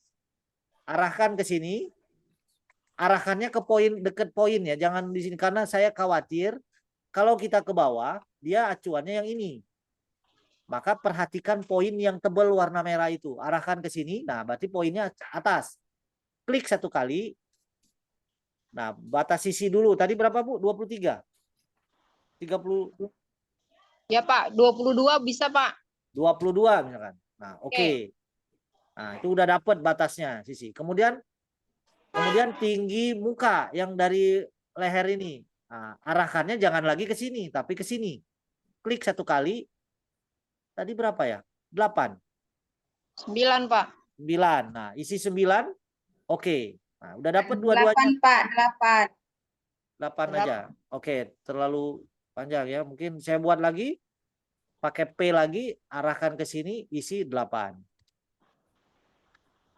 Arahkan ke sini. Arahkannya ke poin, deket poin ya. Jangan di sini karena saya khawatir kalau kita ke bawah, dia acuannya yang ini. Maka perhatikan poin yang tebal warna merah itu. Arahkan ke sini. Nah, berarti poinnya atas. Klik 1 kali. Nah, batas sisi dulu. Tadi berapa, Bu? 23. 30. Ya, Pak. 22 bisa, Pak. 22 misalkan. Nah, oke. Nah, itu udah dapat batasnya sisi. Kemudian tinggi muka yang dari leher ini. Nah, arahkannya jangan lagi ke sini, tapi ke sini. Klik 1 kali. Tadi berapa ya? 8. 9, Pak. 9. Nah, isi 9. Oke. Nah, udah dapat dua-duanya. 8, Pak. 8. 8 aja. Oke, terlalu panjang ya. Mungkin saya buat lagi. Pakai P lagi, arahkan ke sini, isi 8.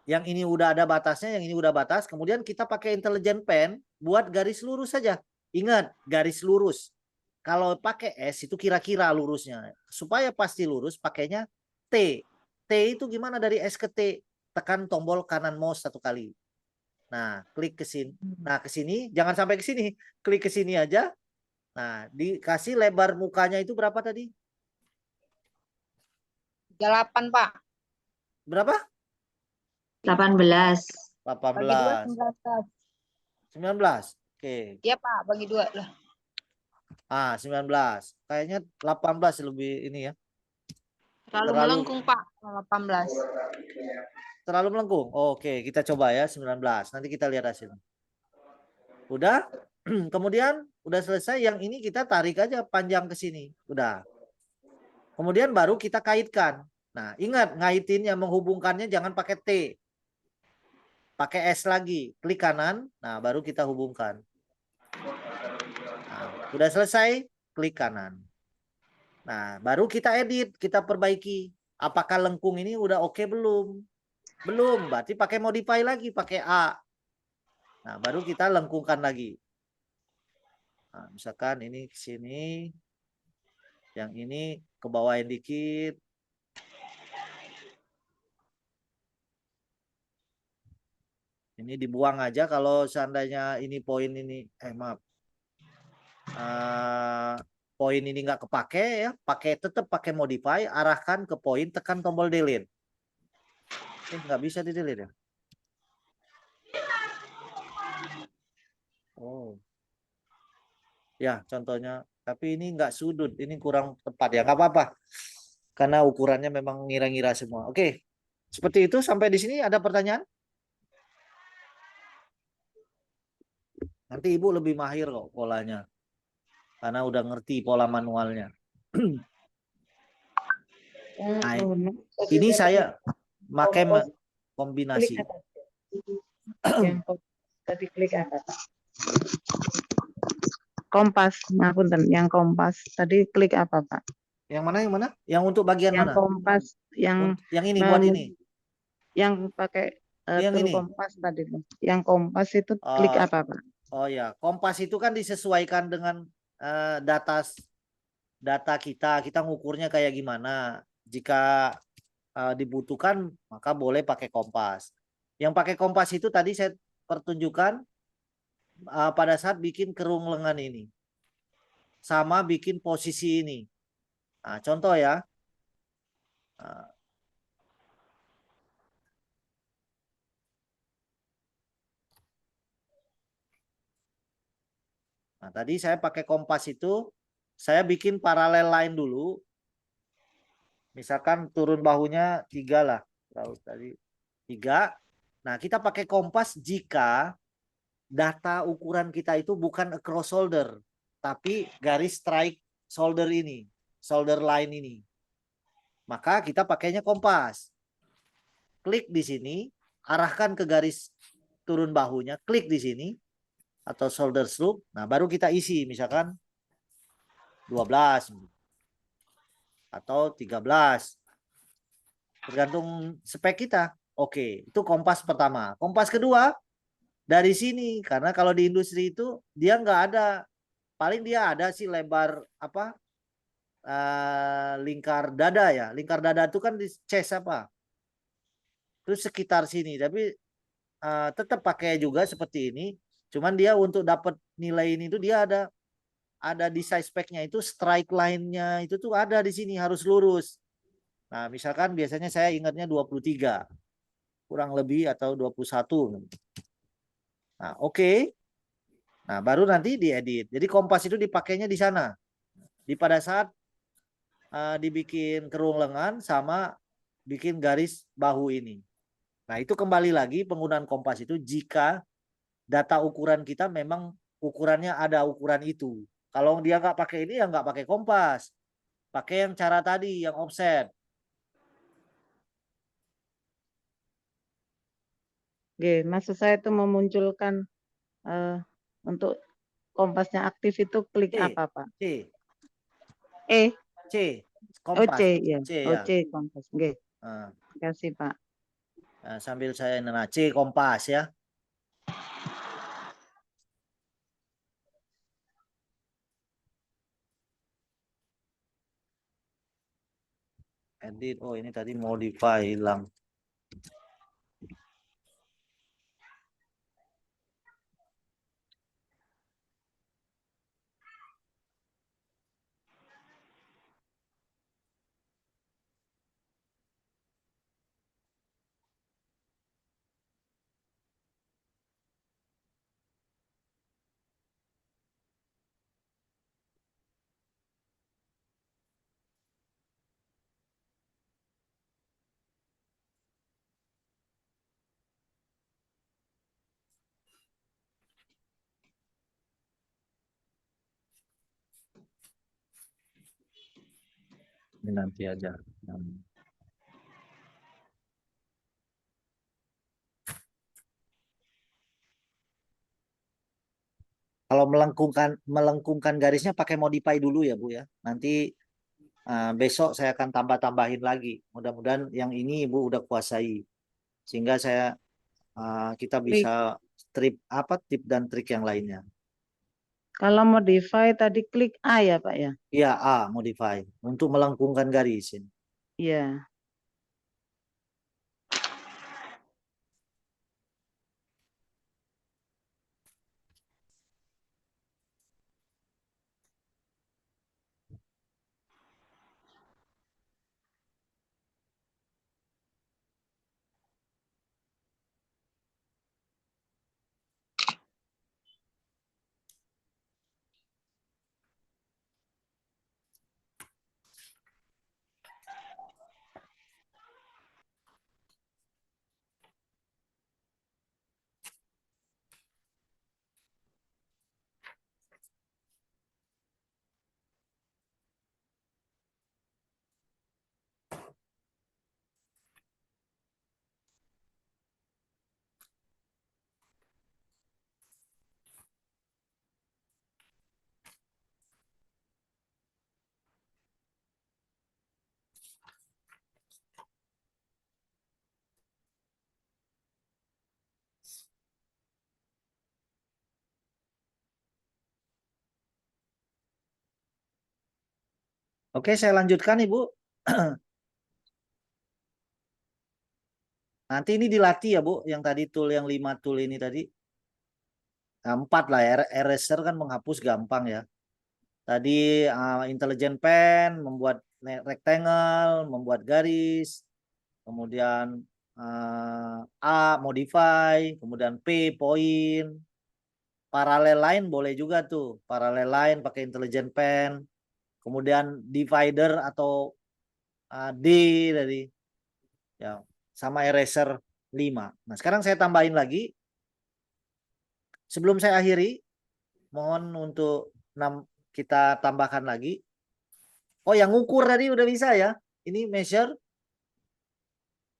Yang ini udah ada batasnya, yang ini udah batas. Kemudian kita pakai intelligent pen buat garis lurus saja. Ingat, garis lurus. Kalau pakai S itu kira-kira lurusnya. Supaya pasti lurus, pakainya T. T itu gimana dari S ke T? Tekan tombol kanan mouse 1 kali. Nah, klik ke sini. Nah, ke sini, jangan sampai ke sini. Klik ke sini aja. Nah, dikasih lebar mukanya itu berapa tadi? 8, Pak. Berapa? 18. 18. 19. Oke. Iya, Pak. Bagi 2 lah. 19. Kayaknya 18 lebih ini ya. Terlalu melengkung, Pak. 18. Terlalu melengkung. Oke, kita coba ya 19. Nanti kita lihat hasilnya. Udah? Kemudian udah selesai, yang ini kita tarik aja panjang ke sini. Udah. Kemudian baru kita kaitkan. Nah, ingat ngaitinnya, menghubungkannya jangan pakai T. Pakai S lagi. Klik kanan. Nah, baru kita hubungkan. Nah, udah selesai, klik kanan. Nah, baru kita edit, kita perbaiki. Apakah lengkung ini udah oke belum? Belum, berarti pakai modify lagi, pakai A. Nah, baru kita lengkungkan lagi. Nah, misalkan ini ke sini. Yang ini ke bawahin dikit. Ini dibuang aja kalau seandainya ini poin ini. Maaf. poin ini nggak kepake ya, tetap pakai modify, arahkan ke poin, tekan tombol delete. Nggak bisa di delete ya? Oh. Ya, contohnya. Tapi ini nggak sudut, ini kurang tepat ya. Nggak apa-apa. Karena ukurannya memang ngira-ngira semua. Oke, seperti itu. Sampai di sini ada pertanyaan? Nanti Ibu lebih mahir kok polanya. Karena udah ngerti pola manualnya. Nah, ini saya pakai kombinasi. Klik apa? Yang tadi klik apa, Pak? Kompas, ngapunten, yang kompas tadi klik apa, Pak? Yang mana? Yang mana? Yang untuk bagian Yang mana? kompas, yang ini buat ini. Yang pakai Yang tool ini. kompas tadi tuh. Yang kompas itu klik apa, Pak? Oh ya, kompas itu kan disesuaikan dengan data kita ngukurnya kayak gimana. Jika dibutuhkan maka boleh pakai kompas. Yang pakai kompas itu tadi saya pertunjukkan pada saat bikin kerung lengan ini. Sama bikin posisi ini. Nah, contoh ya. Nah, tadi saya pakai kompas itu, saya bikin paralel line dulu. Misalkan turun bahunya 3 lah. Tadi 3. Nah, kita pakai kompas jika data ukuran kita itu bukan across shoulder, tapi garis strike shoulder ini, shoulder line ini. Maka kita pakainya kompas. Klik di sini, arahkan ke garis turun bahunya, klik di sini atau shoulder slope. Nah, baru kita isi misalkan 12 atau 13. Tergantung spek kita. Oke, itu kompas pertama. Kompas kedua dari sini, karena kalau di industri itu dia nggak ada, paling dia ada sih lebar apa lingkar dada ya. Lingkar dada itu kan di chest apa? Terus sekitar sini, tapi tetap pakai juga seperti ini. Cuman dia untuk dapat nilai ini tuh dia ada di size speknya itu strike line-nya itu tuh ada di sini harus lurus. Nah, misalkan biasanya saya ingatnya 23 kurang lebih atau 21. Nah, oke. Nah, baru nanti diedit. Jadi kompas itu dipakainya di sana. Di pada saat dibikin kerung lengan sama bikin garis bahu ini. Nah, itu kembali lagi penggunaan kompas itu jika data ukuran kita memang ukurannya ada ukuran itu. Kalau dia nggak pakai ini ya nggak pakai kompas. Pakai yang cara tadi, yang offset. Oke, maksud saya itu memunculkan untuk kompasnya aktif itu klik C. apa, Pak? C. E. C. Oh, Kompas. C ya. C, Oh, ya. C kompas. Oke. Nah, Terima kasih, Pak. sambil saya C kompas ya. Edit. Oh, ini tadi modify hilang. Ini nanti aja. Kalau melengkungkan garisnya pakai modify dulu ya Bu ya. Nanti besok saya akan tambah-tambahin lagi. Mudah-mudahan yang ini Ibu udah kuasai. Sehingga kita bisa tip dan trik yang lainnya. Kalau modify tadi klik A ya, Pak ya? Iya, A modify untuk melengkungkan garis. Iya. Oke, saya lanjutkan Ibu. Nanti ini dilatih ya Bu, yang tadi tool yang 5 tool ini tadi. Nah, 4 lah, eraser kan menghapus gampang ya. Tadi intelligent pen, membuat rectangle, membuat garis, kemudian A, modify, kemudian P, point. Paralel line boleh juga tuh, paralel line pakai intelligent pen. Kemudian divider atau D tadi. Ya, sama eraser 5. Nah, sekarang saya tambahin lagi. Sebelum saya akhiri, mohon untuk kita tambahkan lagi. Oh, yang ngukur tadi udah bisa ya. Ini measure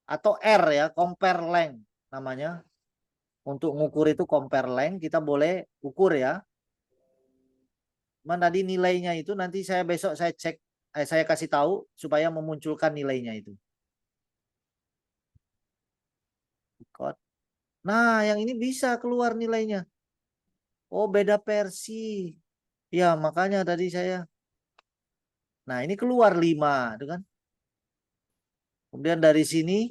atau R ya, compare length namanya. Untuk ngukur itu compare length, kita boleh ukur ya. Cuman tadi nilainya itu nanti saya besok saya cek, saya kasih tahu supaya memunculkan nilainya itu. Nah, yang ini bisa keluar nilainya. Oh, beda versi. Ya, makanya tadi saya. Nah, ini keluar 5, itu kan. Kemudian dari sini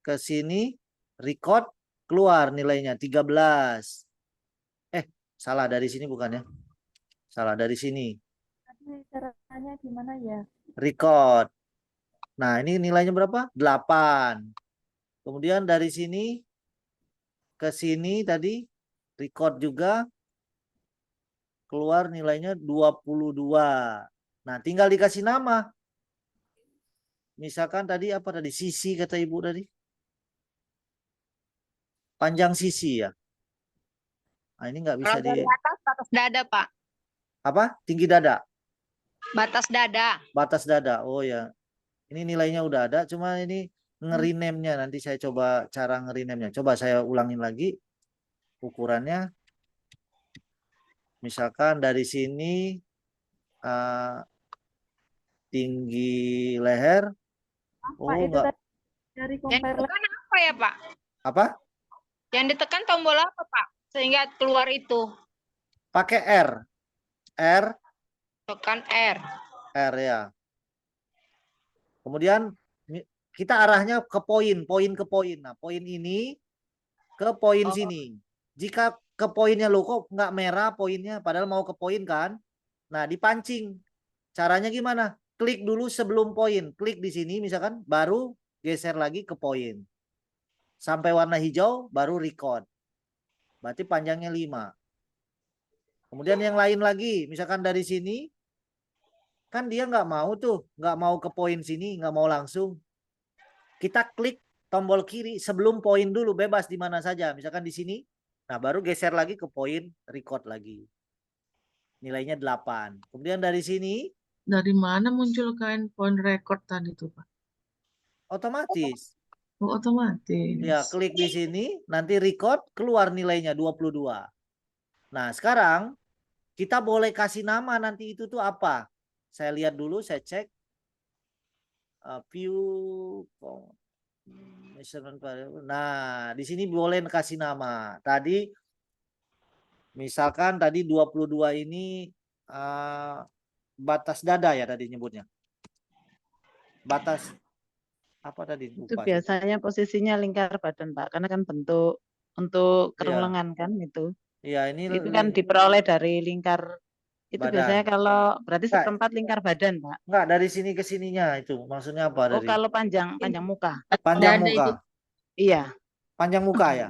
ke sini record keluar nilainya 13. Salah dari sini bukan ya? Salah dari sini. Caranya gimana ya? Record. Nah, ini nilainya berapa? 8. Kemudian dari sini ke sini tadi record juga keluar nilainya 22. Nah, tinggal dikasih nama. Misalkan tadi apa tadi? Sisi kata Ibu tadi. Panjang sisi ya. Nah, ini nggak bisa Kalau dari atas batas dada, Pak. apa? Tinggi dada. Batas dada. Batas dada. Oh ya. Ini nilainya udah ada, cuma ini ngerename-nya nanti saya coba cara ngerename-nya. Coba saya ulangin lagi ukurannya. Misalkan dari sini tinggi leher. Oh, enggak. Dari Yang ditekan apa ya, Pak? Apa? Yang ditekan tombol apa, Pak? Sehingga keluar itu. Pakai R. R. Tekan R. R ya. Kemudian kita arahnya ke poin ke poin. Nah, poin ini ke poin sini. Jika ke poinnya lo kok nggak merah poinnya, padahal mau ke poin kan? Nah, dipancing. Caranya gimana? Klik dulu sebelum poin. Klik di sini misalkan, baru geser lagi ke poin. Sampai warna hijau, baru record. Berarti panjangnya 5. Kemudian yang lain lagi, misalkan dari sini, kan dia nggak mau tuh, nggak mau ke poin sini, nggak mau langsung. Kita klik tombol kiri sebelum poin dulu, bebas di mana saja. Misalkan di sini, nah baru geser lagi ke poin, record lagi. Nilainya 8. Kemudian dari sini. Dari mana muncul kain point record tadi tuh, Pak? Otomatis. Oh, otomatis. Ya, klik di sini, nanti record, keluar nilainya 22. Nah, sekarang kita boleh kasih nama nanti itu tuh apa? Saya lihat dulu, saya cek. View measurement. Nah, di sini boleh kasih nama. Tadi misalkan tadi 22 ini batas dada ya tadi nyebutnya. Batas apa tadi? Itu Lupa. biasanya posisinya lingkar badan, Pak, karena kan bentuk untuk kerung Iya. lengan kan itu. Iya, ini Itu kan diperoleh dari lingkar. Itu badan. biasanya kalau berarti Enggak. seperempat lingkar badan, Pak. Enggak, dari sini ke sininya itu. Maksudnya apa Oh, dari? kalau panjang muka. Panjang Dada muka. itu. Iya. Panjang muka ya?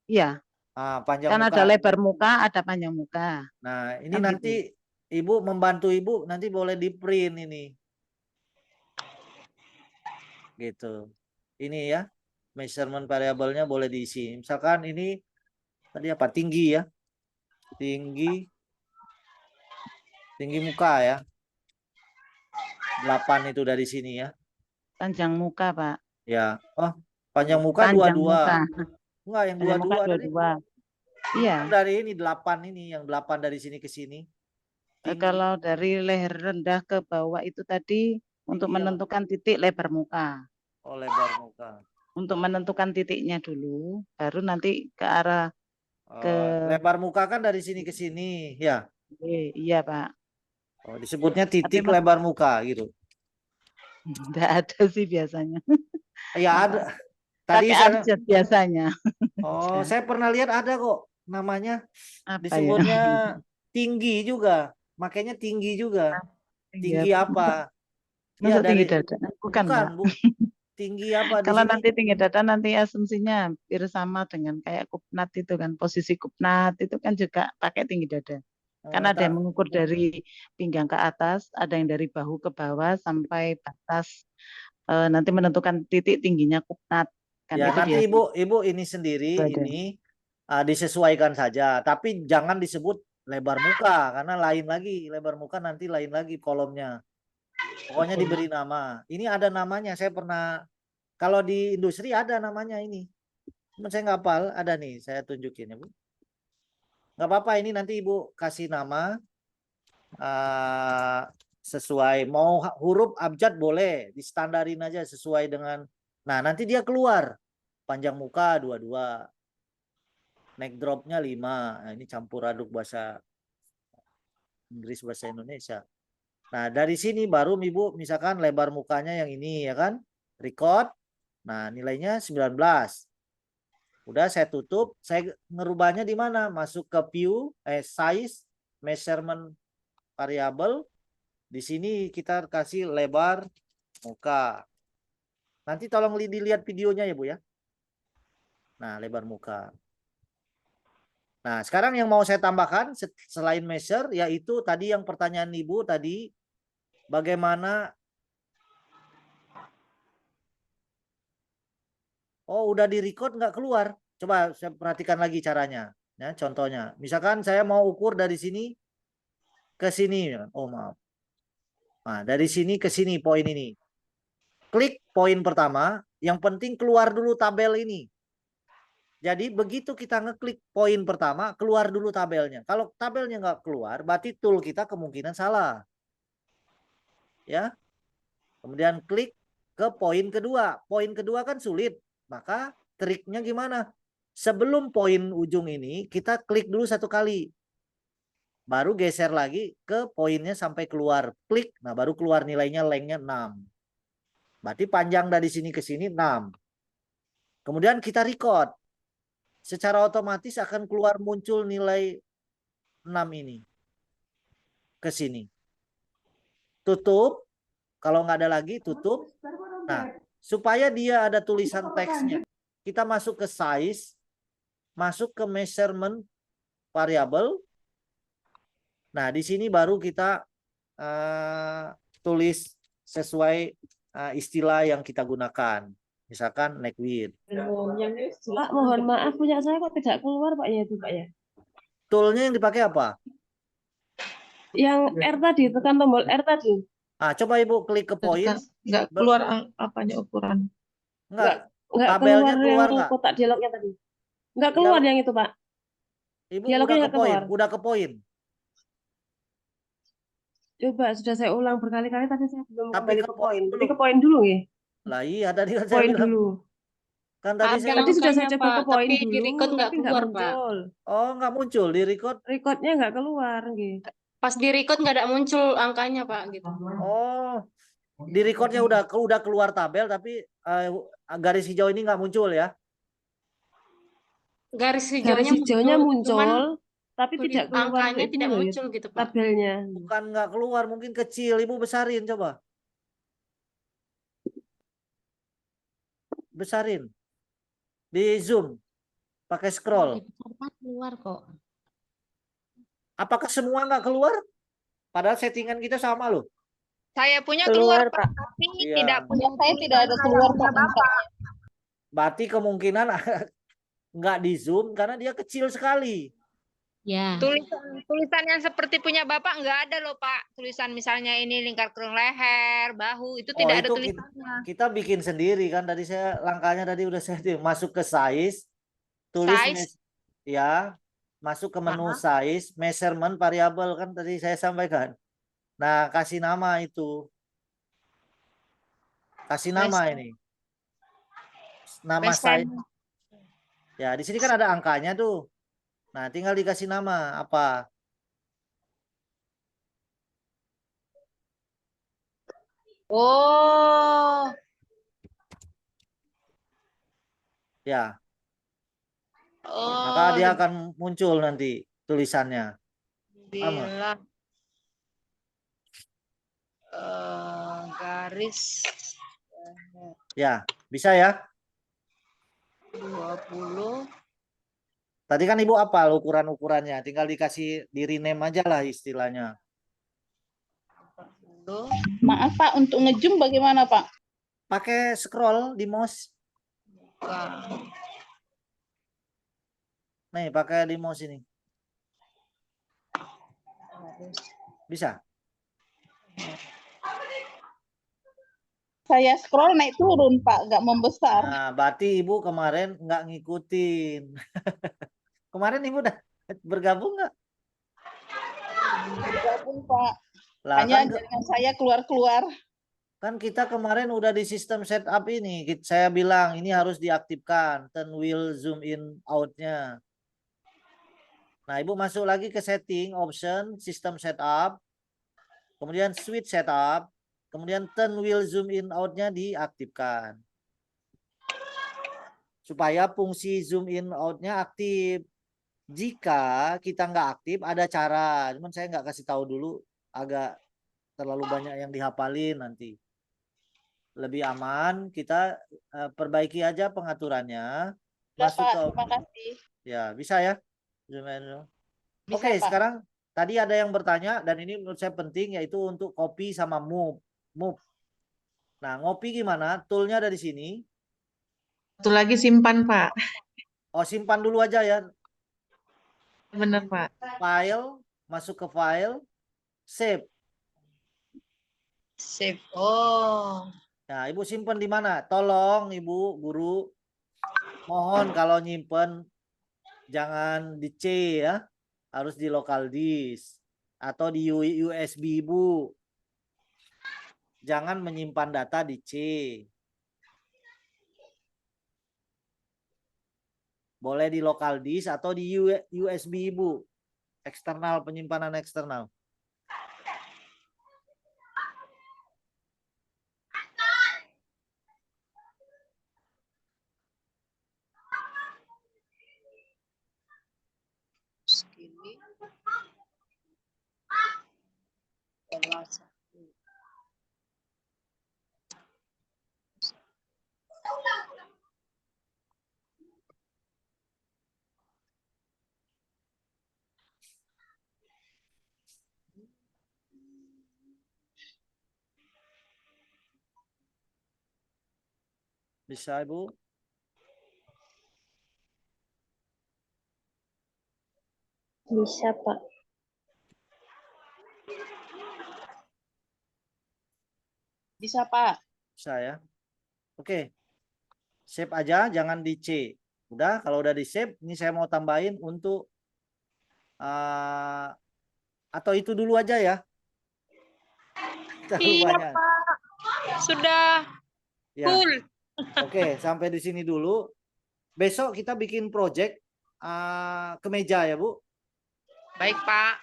Iya. Panjang Kan muka. ada lebar muka, ada panjang muka. Nah, ini Kan nanti Ibu membantu Ibu nanti boleh di print ini. Gitu. Ini ya. Measurement variabelnya boleh diisi. Misalkan ini tadi apa? Tinggi ya. Tinggi muka ya. 8 itu dari sini ya. Panjang muka, Pak. Ya. Oh, panjang muka Panjang 22. muka. Enggak, yang Panjang muka 22 tadi. 22. Iya. Dari ini 8 ini, yang 8 dari sini ke sini. Kalau dari leher rendah ke bawah itu tadi untuk menentukan titik lebar muka. Oh, lebar muka. Untuk menentukan titiknya dulu, baru nanti ke arah ke lebar muka kan dari sini ke sini, ya. iya, Pak. Oh, disebutnya titik Mas- lebar muka gitu. Enggak ada sih biasanya. Ya ada. Tadi Pakai saya abjad biasanya. saya pernah lihat ada kok namanya Apa ya? disebutnya tinggi juga. Makanya tinggi juga. Iya, Tinggi apa? Ya masuk tinggi dari dada. Bukan, bukan, Pak. Bu. Tinggi apa di Kalau sini? nanti tinggi dada nanti asumsinya hampir sama dengan kayak kupnat itu kan. Posisi kupnat itu kan juga pakai tinggi dada. Kan ada yang mengukur dari pinggang ke atas, ada yang dari bahu ke bawah sampai batas nanti menentukan titik tingginya kupnat. Kan Ya itu nanti biasa. ibu ini sendiri Ada. ini disesuaikan saja. Tapi jangan disebut lebar muka karena lain lagi. Lebar muka nanti lain lagi kolomnya. Pokoknya diberi nama. Ini ada namanya. Saya pernah kalau di industri ada namanya ini. Cuma saya nggak hafal. Ada nih. Saya tunjukin ya Bu. Nggak apa-apa. Ini nanti Ibu kasih nama sesuai. Mau huruf abjad boleh. Distandarin aja sesuai dengan. Nah nanti dia keluar. Panjang muka 22. Neck dropnya 5. Nah, ini campur aduk bahasa Inggris bahasa Indonesia. Nah, dari sini baru Ibu misalkan lebar mukanya yang ini ya kan? Record. Nah, nilainya 19. Udah saya tutup, saya ngerubahnya di mana? Masuk ke view, size, measurement variable. Di sini kita kasih lebar muka. Nanti tolong dilihat videonya ya, Bu ya. Nah, lebar muka. Nah, sekarang yang mau saya tambahkan selain measure yaitu tadi yang pertanyaan Ibu tadi bagaimana udah di record nggak keluar. Coba saya perhatikan lagi caranya. Ya, contohnya, misalkan saya mau ukur dari sini ke sini. Oh maaf. Nah, dari sini ke sini poin ini. Klik poin pertama. Yang penting keluar dulu tabel ini. Jadi begitu kita ngeklik poin pertama, keluar dulu tabelnya. Kalau tabelnya nggak keluar, berarti tool kita kemungkinan salah. Ya. Kemudian klik ke poin kedua. Poin kedua kan sulit. Maka triknya gimana? Sebelum poin ujung ini, kita klik dulu satu kali. Baru geser lagi ke poinnya sampai keluar. Klik, nah baru keluar nilainya lengthnya 6. Berarti panjang dari sini ke sini 6. Kemudian kita record. Secara otomatis akan keluar muncul nilai 6 ini. Ke sini. Tutup. Kalau nggak ada lagi, tutup. Nah, supaya dia ada tulisan teksnya. Kita masuk ke size. Masuk ke measurement variable. Nah, di sini baru kita tulis sesuai istilah yang kita gunakan. Misalkan neck width. Pak, mohon maaf punya saya kok tidak keluar Pak ya itu Pak ya. Toolnya yang dipakai apa? Yang R tadi, tekan tombol R tadi. Coba Ibu klik ke poin. Nggak keluar apanya ukuran. Enggak. Nggak Tabelnya keluar keluar yang nggak? kotak dialognya tadi. Nggak keluar yang itu Pak. Ibu Dialognya udah ke nggak poin. keluar. Udah ke poin. Coba sudah saya ulang berkali-kali tapi saya belum Tapi kembali ke ke poin. poin Tapi ke dulu. poin dulu ya. Lah iya tadi kan saya Poin bilang. dulu. Kan tadi Ada saya Tadi sudah saya angkanya, coba ke Pak, poin tapi di dulu, record nggak tapi nggak keluar, Pak. muncul. nggak muncul di record. Recordnya nggak keluar, gitu. Pas di record nggak ada muncul angkanya, Pak, gitu. Oh, di recordnya udah keluar tabel tapi garis hijau ini nggak muncul ya? Garis Garis hijaunya hijaunya muncul, cuman muncul, tapi tidak keluar angkanya itu tidak loh, muncul gitu, Pak. tabelnya. Bukan nggak keluar, mungkin kecil. Ibu besarin coba. Besarin. Di zoom. Pakai scroll. Keluar kok. Apakah semua nggak keluar? Padahal settingan kita sama loh. Saya punya Keluar, keluar, Pak, tapi Iya. tidak punya saya tidak ada keluar, Pak. Berarti kemungkinan nggak di zoom karena dia kecil sekali. Ya. Tulisan yang seperti punya Bapak nggak ada loh, Pak. Tulisan misalnya ini lingkar kurung leher, bahu, itu tidak ada Itu tulisannya. kita bikin sendiri kan. Tadi langkahnya tadi udah saya masuk ke size, tulis Size. ya, masuk ke menu size, measurement variable kan tadi saya sampaikan. Nah, kasih nama itu. Kasih nama ini. Nama size. Ya, di sini kan ada angkanya tuh. Nah, tinggal dikasih nama apa? Oh, Ya, maka oh, dia akan muncul nanti tulisannya. Paham nggak? bilang garis Ya, bisa ya. 20. Tadi kan Ibu hafal ukuran-ukurannya, tinggal dikasih di rename aja lah istilahnya. Maaf Pak, untuk ngezoom bagaimana Pak? Pakai scroll di mouse. Nih, pakai di mouse ini. Bisa? Saya scroll naik turun Pak, nggak membesar. Nah, berarti Ibu kemarin nggak ngikutin. Kemarin Ibu udah bergabung nggak? Bergabung Pak. Lah, Hanya kan, jangan saya keluar-keluar. kan kita kemarin udah di sistem setup ini. Saya bilang ini harus diaktifkan. Turn wheel zoom in out-nya. Nah, Ibu masuk lagi ke setting, option, sistem setup. Kemudian switch setup. Kemudian turn wheel zoom in out-nya diaktifkan. Supaya fungsi zoom in out-nya aktif. Jika kita nggak aktif, ada cara. Cuman saya nggak kasih tahu dulu. Agak terlalu banyak yang dihafalin nanti. Lebih aman, kita perbaiki aja pengaturannya. Masuk Pak, ke... terima kasih. Ya, bisa ya? Bisa, Oke, Pak. sekarang tadi ada yang bertanya, dan ini menurut saya penting, yaitu untuk copy sama move. Nah, ngopi gimana? Toolnya ada di sini. Satu lagi simpan, Pak. Oh, simpan dulu aja ya. Benar, Pak. File, masuk ke file, save. Save. Oh. Nah, Ibu simpan di mana? Tolong Ibu guru, mohon kalau nyimpen jangan di C ya. Harus di local disk atau di USB Ibu. Jangan menyimpan data di C. Boleh di local disk atau di USB Ibu. Eksternal, penyimpanan eksternal. Segini. Bisa Ibu? Bisa, Pak. Bisa, Pak. Bisa ya. Oke. Save aja, jangan di C. Udah, kalau udah di save, ini saya mau tambahin untuk atau itu dulu aja ya. Terlalu Iya, banyak. Pak. Sudah Ya. full. Oke, sampai di sini dulu. Besok kita bikin project kemeja ya, Bu. Baik, Pak.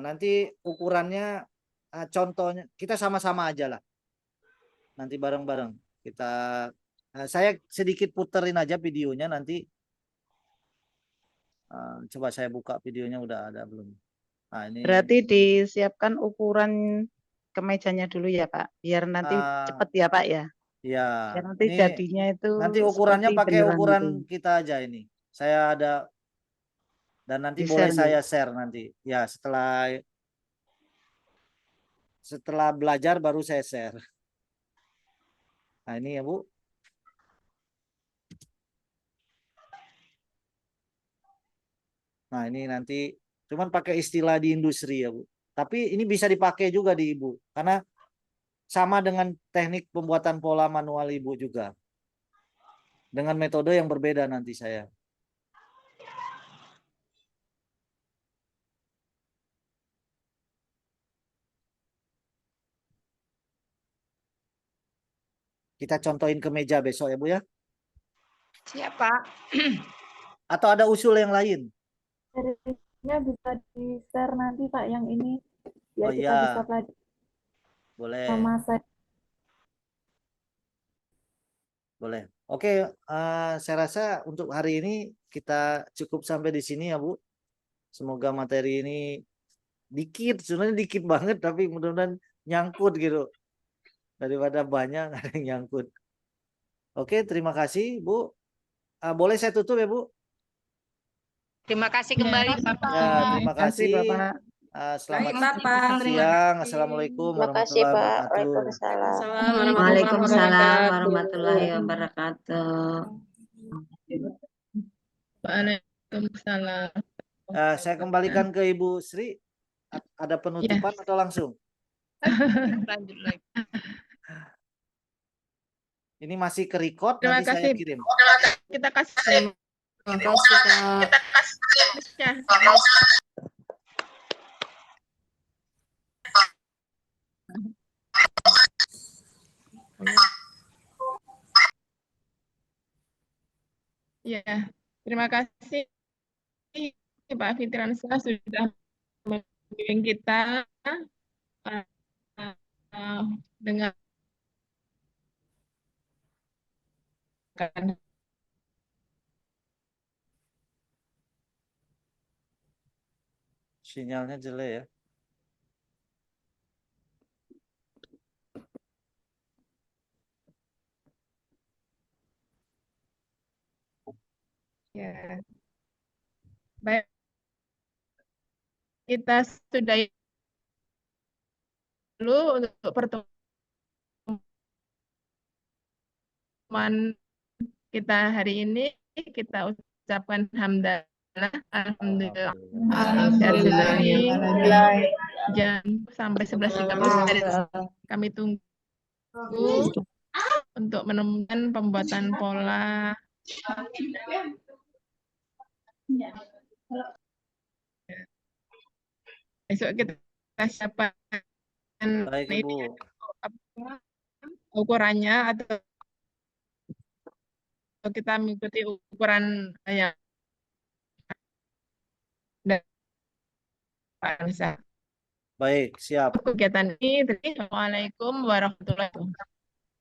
Nanti ukurannya contohnya kita sama-sama aja lah. Nanti bareng-bareng kita saya sedikit puterin aja videonya nanti. Coba saya buka videonya udah ada belum? Nah, ini Berarti disiapkan ukuran kemejanya dulu ya, Pak. Biar nanti cepat ya, Pak ya. Ya. Biar nanti Ini jadinya itu nanti ukurannya seperti pakai beneran ukuran itu. kita aja ini. Saya ada dan nanti Di boleh share, saya ya? share nanti. Ya, setelah belajar baru saya share. Nah, ini ya, Bu. Nah, ini nanti cuman pakai istilah di industri ya, Bu. Tapi ini bisa dipakai juga di Ibu. Karena sama dengan teknik pembuatan pola manual Ibu juga. Dengan metode yang berbeda nanti saya. Kita contohin ke meja besok ya, Bu ya. Siap, Pak. Atau ada usul yang lain? Seriesnya bisa di-share nanti Pak yang ini biar Oh kita iya. bisa pelajari Boleh. sama saya Boleh. Oke, saya rasa untuk hari ini kita cukup sampai di sini ya Bu. Semoga materi ini dikit, sebenarnya dikit banget, tapi mudah-mudahan nyangkut gitu. Daripada banyak ada yang nyangkut. Oke, terima kasih Bu. Boleh saya tutup ya Bu? Terima kasih Ya, kembali Bapak. Bapak. Ya, terima kasih, kasih. Bapak. Selamat Bapak. siang. Assalamualaikum Terima kasih, warahmatullahi Pak. wabarakatuh. Waalaikumsalam. Waalaikumsalam warahmatullahi wabarakatuh. Waalaikumsalam. Saya kembalikan ke Ibu Sri. Ada penutupan atau langsung? Lanjut lagi. Ini masih ke record, Terima nanti saya kasih. kirim. Kita kasih. Terima kasih, Kak. Ya. Ya, terima kasih Pak Fitransyah sudah membimbing kita dengan Sinyalnya jelek ya. ya. Baik, kita sudahi dulu untuk pertemuan kita hari ini. Kita ucapkan hamdalah, alhamdulillah. Alhamdulillah. Jam sampai 11.30 kami tunggu untuk menemukan pembuatan pola. Besok kita siapkan Baik, Ibu. ukurannya atau kita mengikuti ukuran yang Pak Anissa. Baik, siap. Kegiatan ini, Assalamualaikum warahmatullahi wabarakatuh.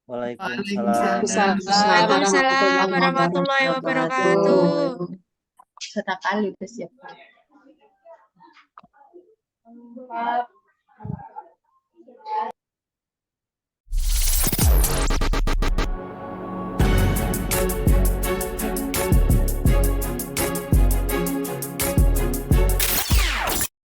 Waalaikumsalam. Waalaikumsalam warahmatullahi wabarakatuh. Sekali udah siap.